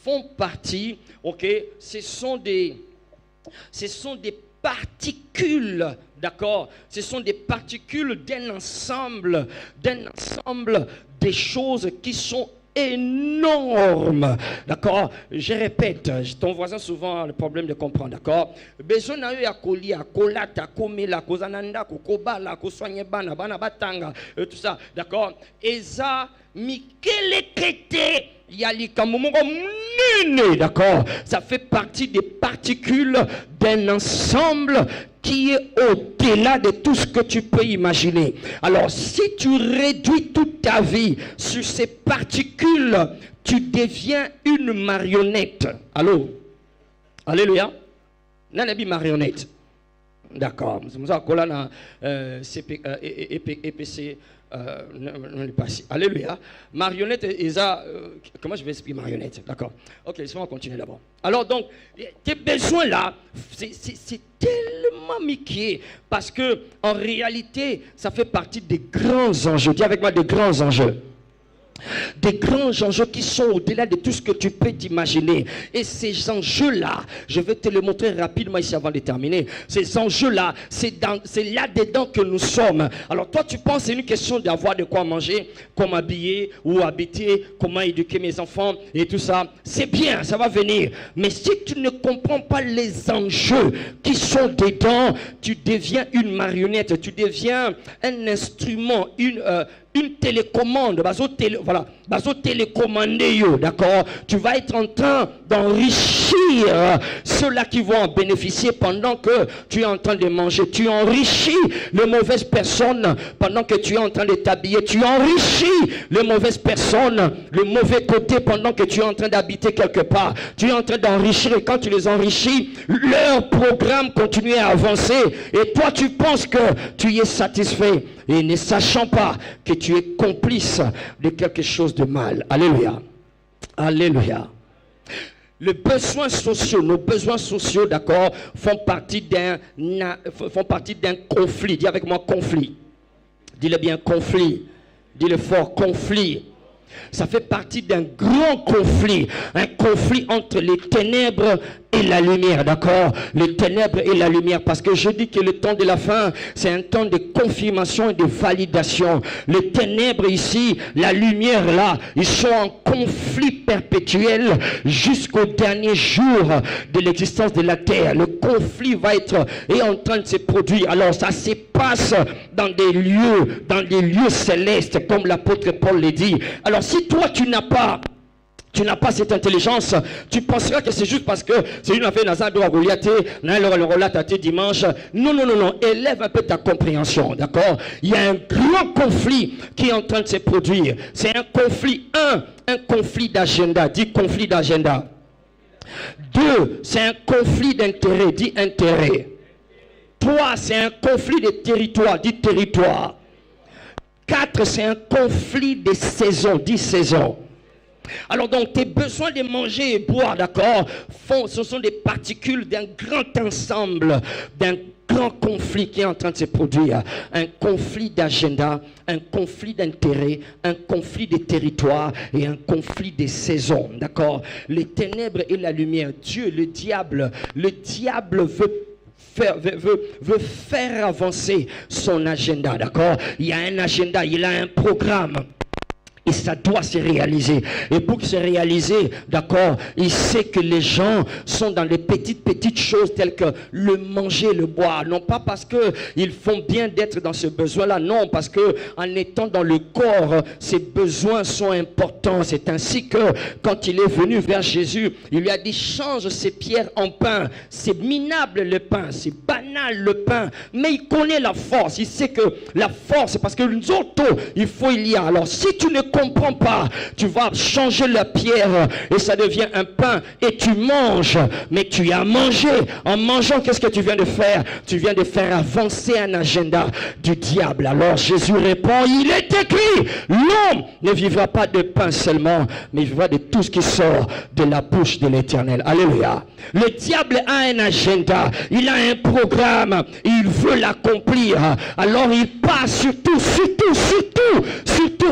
font partie, ce sont des particules, d'accord? Ce sont des particules d'un ensemble des choses qui sont énorme, d'accord? Je répète, ton voisin souvent a le problème de comprendre, d'accord? Besoin na yo ya kolia, kolata, komela, kozananda, kokobala, koswanyebana, bana batanga, tout ça, d'accord? Eza mikele kete yalika momongo mnene, d'accord? Ça fait partie des particules d'un ensemble qui est au-delà de tout ce que tu peux imaginer. Alors, si tu réduis toute ta vie sur ces particules, tu deviens une marionnette. Allô? Alléluia. Nanabi marionnette. D'accord. C'est ça qu'on a EPC. Alléluia. Marionnette, comment je vais expliquer marionnette? D'accord. Ok, laisse-moi continuer d'abord. Alors donc, tes besoins là, c'est tellement miqué parce que en réalité, ça fait partie des grands enjeux. Dis avec moi, des grands enjeux. Des grands enjeux qui sont au-delà de tout ce que tu peux t'imaginer. Et ces enjeux-là, je vais te le montrer rapidement ici avant de terminer. Ces enjeux-là, c'est là-dedans que nous sommes. Alors toi, tu penses que c'est une question d'avoir de quoi manger, comment habiller ou habiter, comment éduquer mes enfants et tout ça. C'est bien, ça va venir. Mais si tu ne comprends pas les enjeux qui sont dedans, tu deviens une marionnette, tu deviens un instrument, une télécommande, bazo télécommander yo, d'accord? Tu vas être en train d'enrichir ceux-là qui vont en bénéficier pendant que tu es en train de manger. Tu enrichis les mauvaises personnes pendant que tu es en train de t'habiller. Tu enrichis les mauvaises personnes, le mauvais côté pendant que tu es en train d'habiter quelque part. Tu es en train d'enrichir et quand tu les enrichis, leur programme continue à avancer et toi tu penses que tu es satisfait. Et ne sachant pas que tu es complice de quelque chose de mal. Alléluia. Alléluia. Les besoins sociaux, nos besoins sociaux, d'accord, font partie d'un conflit. Dis avec moi conflit. Dis-le bien, conflit. Dis-le fort, conflit. Ça fait partie d'un grand conflit. Un conflit entre les ténèbres et la lumière, d'accord? Les ténèbres et la lumière, parce que je dis que le temps de la fin, c'est un temps de confirmation et de validation. Les ténèbres ici, la lumière là, ils sont en conflit perpétuel jusqu'au dernier jour de l'existence de la terre. Le conflit est en train de se produire. Alors ça se passe dans des lieux célestes, comme l'apôtre Paul le dit. Alors si toi tu n'as pas cette intelligence, tu penseras que c'est juste parce que c'est une affaire dans un Goliath, le relate dimanche. Non, élève un peu ta compréhension, d'accord? Il y a un grand conflit qui est en train de se produire. C'est un conflit, un conflit d'agenda, dis conflit d'agenda. 2, c'est un conflit d'intérêt, dis intérêt. 3, c'est un conflit de territoire, dis territoire. 4, c'est un conflit de saison, dis saison. Alors donc tes besoins de manger et boire, d'accord, ce sont des particules d'un grand ensemble, d'un grand conflit qui est en train de se produire. Un conflit d'agenda, un conflit d'intérêt, un conflit des territoires et un conflit des saisons, d'accord. Les ténèbres et la lumière, Dieu, le diable veut faire avancer son agenda, d'accord. Il y a un agenda, il a un programme. Et ça doit se réaliser. Et pour se réaliser, d'accord, il sait que les gens sont dans les petites choses telles que le manger, le boire. Non pas parce que ils font bien d'être dans ce besoin-là. Non, parce que en étant dans le corps, ces besoins sont importants. C'est ainsi que quand il est venu vers Jésus, il lui a dit, change ces pierres en pain. C'est minable le pain, c'est banal le pain. Mais il connaît la force. Il sait que la force, parce que nous autres, il y a. Alors si tu ne comprends pas, tu vas changer la pierre et ça devient un pain et tu manges, mais tu as mangé. En mangeant, qu'est-ce que tu viens de faire? Tu viens de faire avancer un agenda du diable. Alors Jésus répond, il est écrit, l'homme ne vivra pas de pain seulement, mais il vivra de tout ce qui sort de la bouche de l'Éternel. Alléluia. Le diable a un agenda, il a un programme, il veut l'accomplir. Alors il passe surtout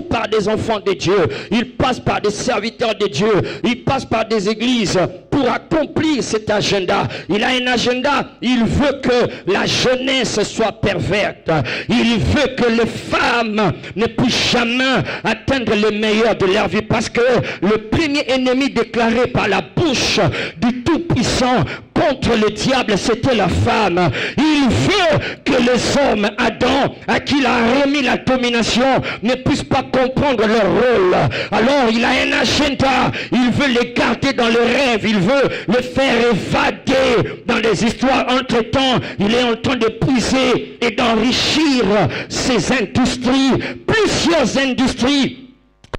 par des enfants de Dieu, il passe par des serviteurs de Dieu, il passe par des églises pour accomplir cet agenda. Il a un agenda, il veut que la jeunesse soit perverte, il veut que les femmes ne puissent jamais atteindre le meilleur de leur vie, parce que le premier ennemi déclaré par la bouche du Tout-Puissant contre le diable, c'était la femme. Il veut que les hommes, Adam, à qui il a remis la domination, ne puissent pas comprendre leur rôle. Alors il a un agenda, il veut les garder dans le rêve, il veut les faire évader dans les histoires. Entre-temps, il est en train de puiser et d'enrichir ces industries, plusieurs industries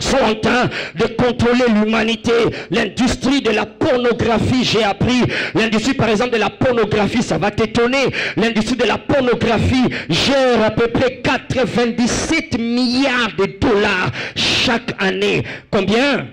sont en train de contrôler l'humanité. L'industrie de la pornographie, j'ai appris, l'industrie par exemple de la pornographie, ça va t'étonner, l'industrie de la pornographie gère à peu près 97 milliards de dollars chaque année. Combien?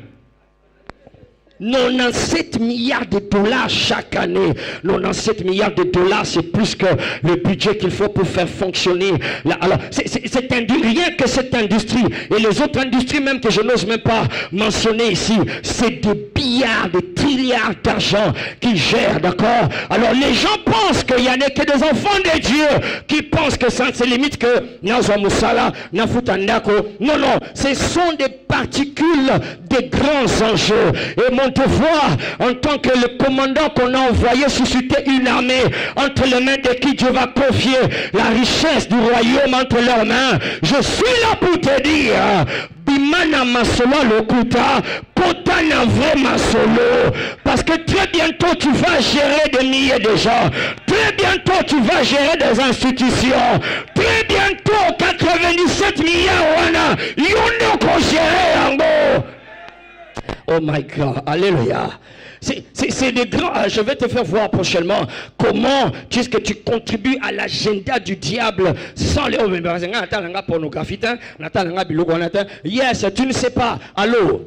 97 milliards de dollars chaque année. 97 milliards de dollars, c'est plus que le budget qu'il faut pour faire fonctionner. Alors, rien que cette industrie et les autres industries même que je n'ose même pas mentionner ici, c'est des billiards, des trilliards d'argent qu'ils gèrent, d'accord? Alors, les gens pensent qu'il n'y en a que des enfants de Dieu qui pensent que ça ne se limite que Nazo Moussala, Nafutandako. Non, non, ce sont des particules des grands enjeux. Et mon devoir, en tant que le commandant qu'on a envoyé susciter une armée entre les mains de qui Dieu va confier la richesse du royaume entre leurs mains, je suis là pour te dire, Bimana Masolo Lokuta, Kotana vrai Masolo, parce que très bientôt tu vas gérer des milliers de gens, très bientôt tu vas gérer des institutions, très bientôt 97 milliards wana, y'en a gérer en gros. Oh my God, alléluia. C'est des grands. Je vais te faire voir prochainement comment est-ce que tu contribues à l'agenda du diable sans les pornographie. Yes, tu ne sais pas. Allô?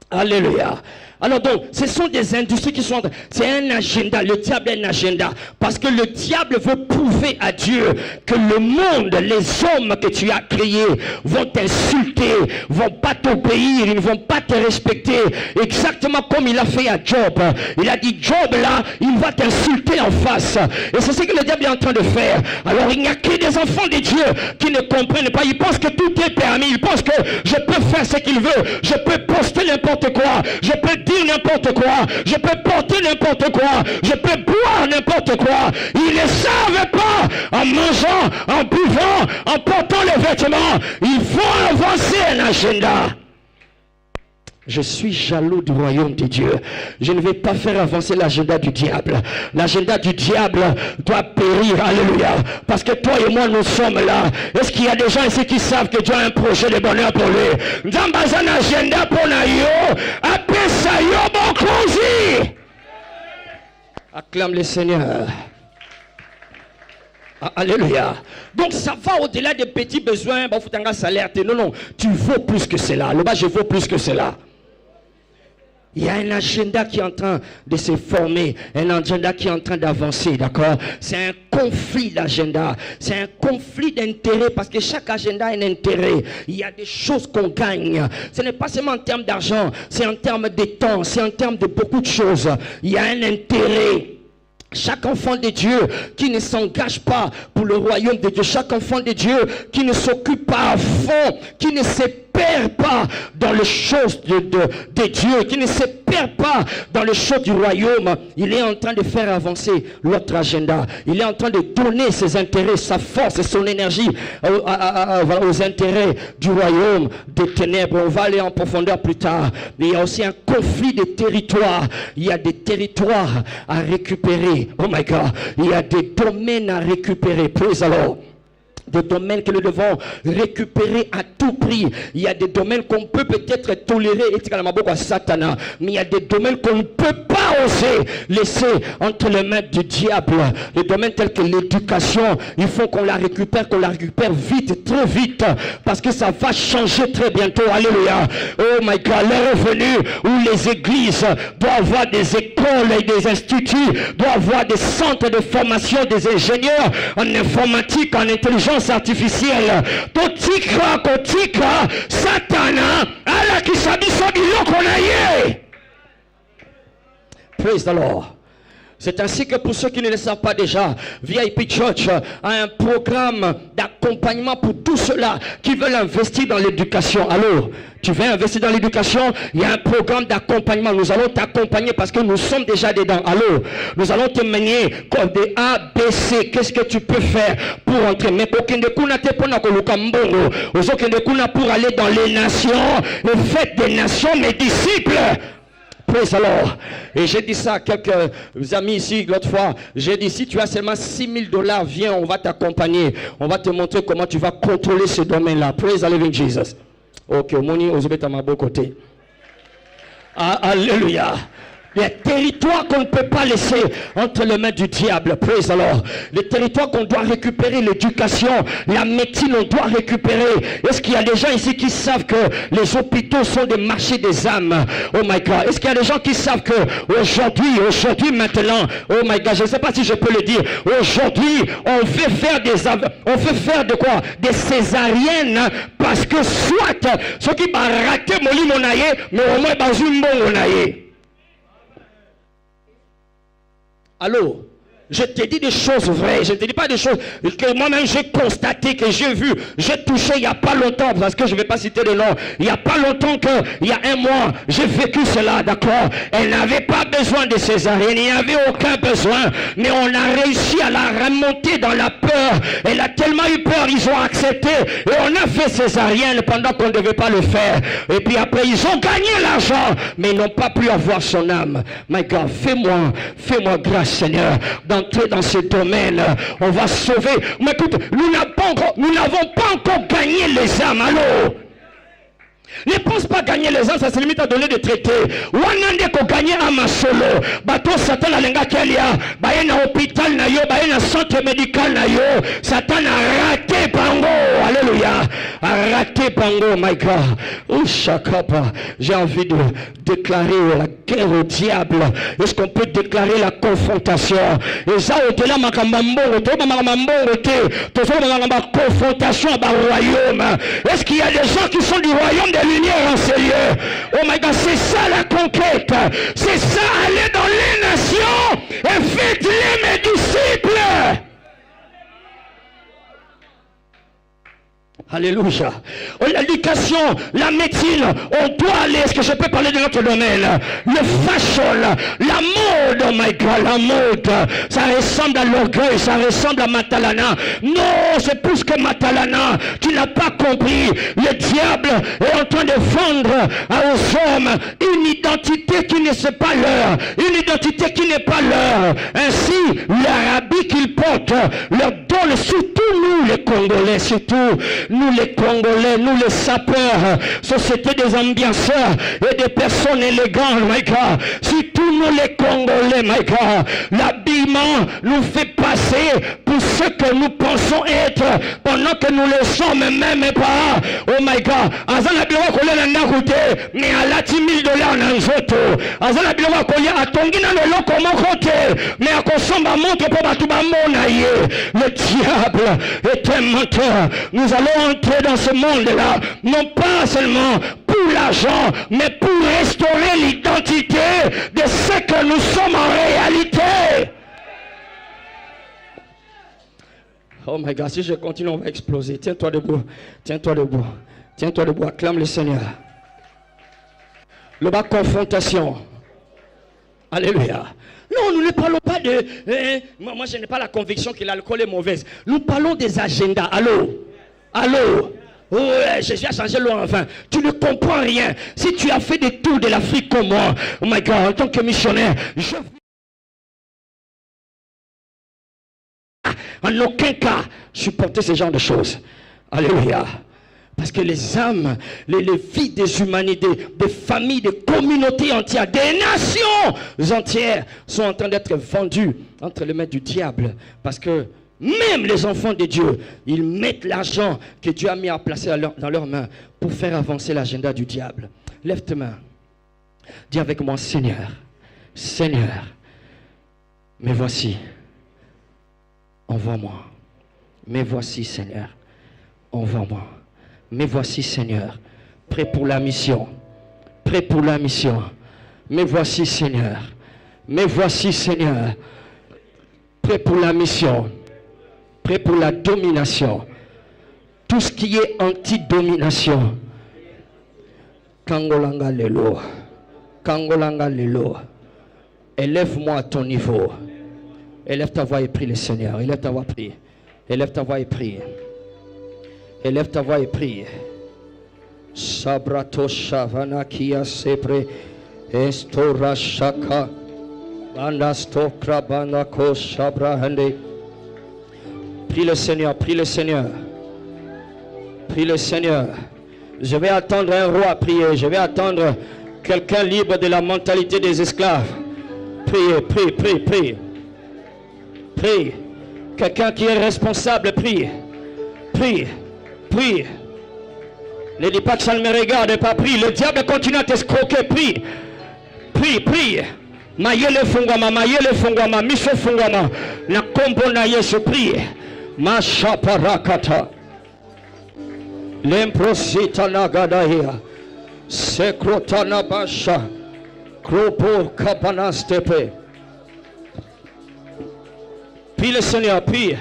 Alléluia. Alors donc, ce sont des industries qui sont... C'est un agenda, le diable a un agenda. Parce que le diable veut prouver à Dieu que le monde, les hommes que tu as créés vont t'insulter, vont pas t'obéir, ils ne vont pas te respecter. Exactement comme il a fait à Job. Il a dit, Job là, il va t'insulter en face. Et c'est ce que le diable est en train de faire. Alors il n'y a que des enfants de Dieu qui ne comprennent pas. Ils pensent que tout est permis. Ils pensent que je peux faire ce qu'il veut. Je peux poster n'importe quoi. Je peux dire n'importe quoi, je peux porter n'importe quoi, je peux boire n'importe quoi. Ils ne savent pas, en mangeant, en buvant, en portant les vêtements, ils font avancer un agenda. Je suis jaloux du royaume de Dieu. Je ne vais pas faire avancer l'agenda du diable. L'agenda du diable doit périr. Alléluia. Parce que toi et moi, nous sommes là. Est-ce qu'il y a des gens ici qui savent que Dieu a un projet de bonheur pour lui? Dans un agenda pour Nayo, appelle ça yo bon closing. Acclame le Seigneur. Alléluia. Donc ça va au-delà des petits besoins. Bon, faut un salaire. Non, non. Tu vaux plus que cela. Le bas, je vaux plus que cela. Il y a un agenda qui est en train de se former, un agenda qui est en train d'avancer, d'accord? C'est un conflit d'agenda, c'est un conflit d'intérêt parce que chaque agenda a un intérêt. Il y a des choses qu'on gagne. Ce n'est pas seulement en termes d'argent, c'est en termes de temps, c'est en termes de beaucoup de choses. Il y a un intérêt. Chaque enfant de Dieu qui ne s'engage pas pour le royaume de Dieu, chaque enfant de Dieu qui ne s'occupe pas à fond, qui ne se perd pas dans les choses de Dieu, qui ne se perd pas dans les choses du royaume, il est en train de faire avancer l'autre agenda. Il est en train de donner ses intérêts, sa force et son énergie aux intérêts du royaume des ténèbres. On va aller en profondeur plus tard. Mais il y a aussi un conflit de territoires. Il y a des territoires à récupérer. Oh my God. Il y a des domaines à récupérer. Praise the Lord. Des domaines que nous devons récupérer à tout prix. Il y a des domaines qu'on peut peut-être tolérer, mais il y a des domaines qu'on ne peut pas oser laisser entre les mains du diable. Les domaines tels que l'éducation, il faut qu'on la récupère vite, très vite, parce que ça va changer très bientôt. Alléluia. Oh my God, l'heure est venue où les églises doivent avoir des écoles et des instituts, doivent avoir des centres de formation des ingénieurs en informatique, en intelligence artificielle. Totika kotika satana ala kisabiso biloko na ye. Praise the Lord. C'est ainsi que pour ceux qui ne le savent pas déjà, VIP Church a un programme d'accompagnement pour tous ceux-là qui veulent investir dans l'éducation. Alors, tu veux investir dans l'éducation, il y a un programme d'accompagnement. Nous allons t'accompagner parce que nous sommes déjà dedans. Alors, nous allons te mener comme des A, B, C. Qu'est-ce que tu peux faire pour entrer? Mais pour aller dans les nations, le fait des nations, mes disciples. Praise the Lord. Et j'ai dit ça à quelques amis ici l'autre fois. J'ai dit, si tu as seulement $6,000, viens, on va t'accompagner. On va te montrer comment tu vas contrôler ce domaine-là. Praise the living Jesus. Ok, Moni, Ozobet à ma beau côté. Alléluia. Les territoires qu'on ne peut pas laisser entre les mains du diable. Praise the Lord. Les territoires qu'on doit récupérer, l'éducation, la médecine, on doit récupérer. Est-ce qu'il y a des gens ici qui savent que les hôpitaux sont des marchés des âmes? Oh my God. Est-ce qu'il y a des gens qui savent que aujourd'hui, maintenant, oh my God, je ne sais pas si je peux le dire, aujourd'hui, on fait faire de quoi? Des césariennes, parce que soit, ceux qui vont rater mon monaye, mais au moins, dans une bonne monaye. Allô? Je te dis des choses vraies, je ne te dis pas des choses que moi-même j'ai constaté, que j'ai vu, j'ai touché il n'y a pas longtemps, parce que je ne vais pas citer le nom, il n'y a pas longtemps il y a un mois, j'ai vécu cela, d'accord? Elle n'avait pas besoin de césarienne, il n'y avait aucun besoin, mais on a réussi à la remonter dans la peur. Elle a tellement eu peur, ils ont accepté, et on a fait césarienne pendant qu'on ne devait pas le faire. Et puis après, ils ont gagné l'argent, mais ils n'ont pas pu avoir son âme. My God, fais-moi grâce, Seigneur, d'entrer dans ce domaine. On va sauver. Mais écoute, nous n'avons pas encore gagné les âmes. Allô? Ne pense pas gagner les âmes, ça se limite à donner des traités. Wanande ko gagner à solo. Bato Satan a lenga kelia. Baye na hôpital na yo, baye na centre médical na yo. Satan a raté bango. Alléluia. A raté bango, my God. Ushakapa. J'ai envie de déclarer la guerre au diable. Est-ce qu'on peut déclarer la confrontation? Et ça, au delà makambambongo, to makambambongo te, to so makamba confrontation à royaume. Est-ce qu'il y a des gens qui sont du royaume de lumière en ces lieux? Oh my God, c'est ça la conquête. C'est ça, aller dans les nations et faites-les mes disciples. Alléluia. L'éducation, la médecine, on doit aller. Est-ce que je peux parler de notre domaine? Le fashion, la mode, oh my God, la mode. Ça ressemble à l'orgueil, ça ressemble à Matalana. Non, c'est plus que Matalana. Tu n'as pas compris. Le diable est en train de vendre aux hommes une identité qui ne c'est pas leur. Une identité qui n'est pas leur. Ainsi, l'habit qu'ils portent leur donne, surtout nous les Congolais, surtout nous les Congolais, nous les sapeurs, société des ambianceurs et des personnes élégantes, my God. Surtout nous les Congolais, my God. L'habit habillement nous fait passer pour ce que nous pensons être pendant que nous le sommes même pas. Oh my God. Azana biloko kolia na ndakute mais alati $1000 na nzoto. Azana biloko kolia atongi na leloko moko te mais akosomba montre pour batu bamona ye. Le diable est un menteur. Nous allons entrer dans ce monde-là non pas seulement pour l'argent mais pour restaurer l'identité de ce que nous sommes en réalité. Oh my God, si je continue, on va exploser. Tiens-toi debout, tiens-toi debout, tiens-toi debout, acclame le Seigneur. Le bas confrontation. Alléluia. Non, nous ne parlons pas de... moi, je n'ai pas la conviction que l'alcool est mauvaise. Nous parlons des agendas. Allô? Allô? Oh, Jésus a changé l'eau en vin. Tu ne comprends rien. Si tu as fait des tours de l'Afrique comme moi, oh my God, en tant que missionnaire, en aucun cas supporter ce genre de choses. Alléluia. Parce que les âmes, les vies des humanités, des familles, des communautés entières, des nations entières sont en train d'être vendues entre les mains du diable. Parce que même les enfants de Dieu, ils mettent l'argent que Dieu a mis à placer dans leurs mains pour faire avancer l'agenda du diable. Lève tes mains. Dis avec moi, Seigneur, Seigneur, me voici. Envoie-moi. Me voici, Seigneur. Envoie-moi. Me voici, Seigneur. Prêt pour la mission. Prêt pour la mission. Me voici, Seigneur. Me voici, Seigneur. Prêt pour la mission. Prêt pour la domination. Tout ce qui est anti-domination. Kangolanga lelo. Kangolanga lelo. Élève-moi à ton niveau. Élève ta voix et prie le Seigneur. Élève ta voix et prie. Élève ta voix et prie. Élève ta voix et prie. Sabrato shavana kia sepre estora shaka banasto krabana ko shabrahande. Prie le Seigneur, prie le Seigneur. Prie le Seigneur. Je vais attendre un roi prier. Je vais attendre quelqu'un libre de la mentalité des esclaves. Priez, prie, prie, prie. Prie. Quelqu'un qui est responsable, prie. Prie. Prie. Ne dis pas que ça ne me regarde pas. Prie. Le diable continue à t'escroquer. Prie. Prie, prie. Mayele fungwama, mayele fungwama, miso fungwama. Na kombo na Yesu, prie. Masha parakata. Lemprosita nagadahia. Sekrotana basha. Kropo kapanastepe. Prie le Seigneur, prie.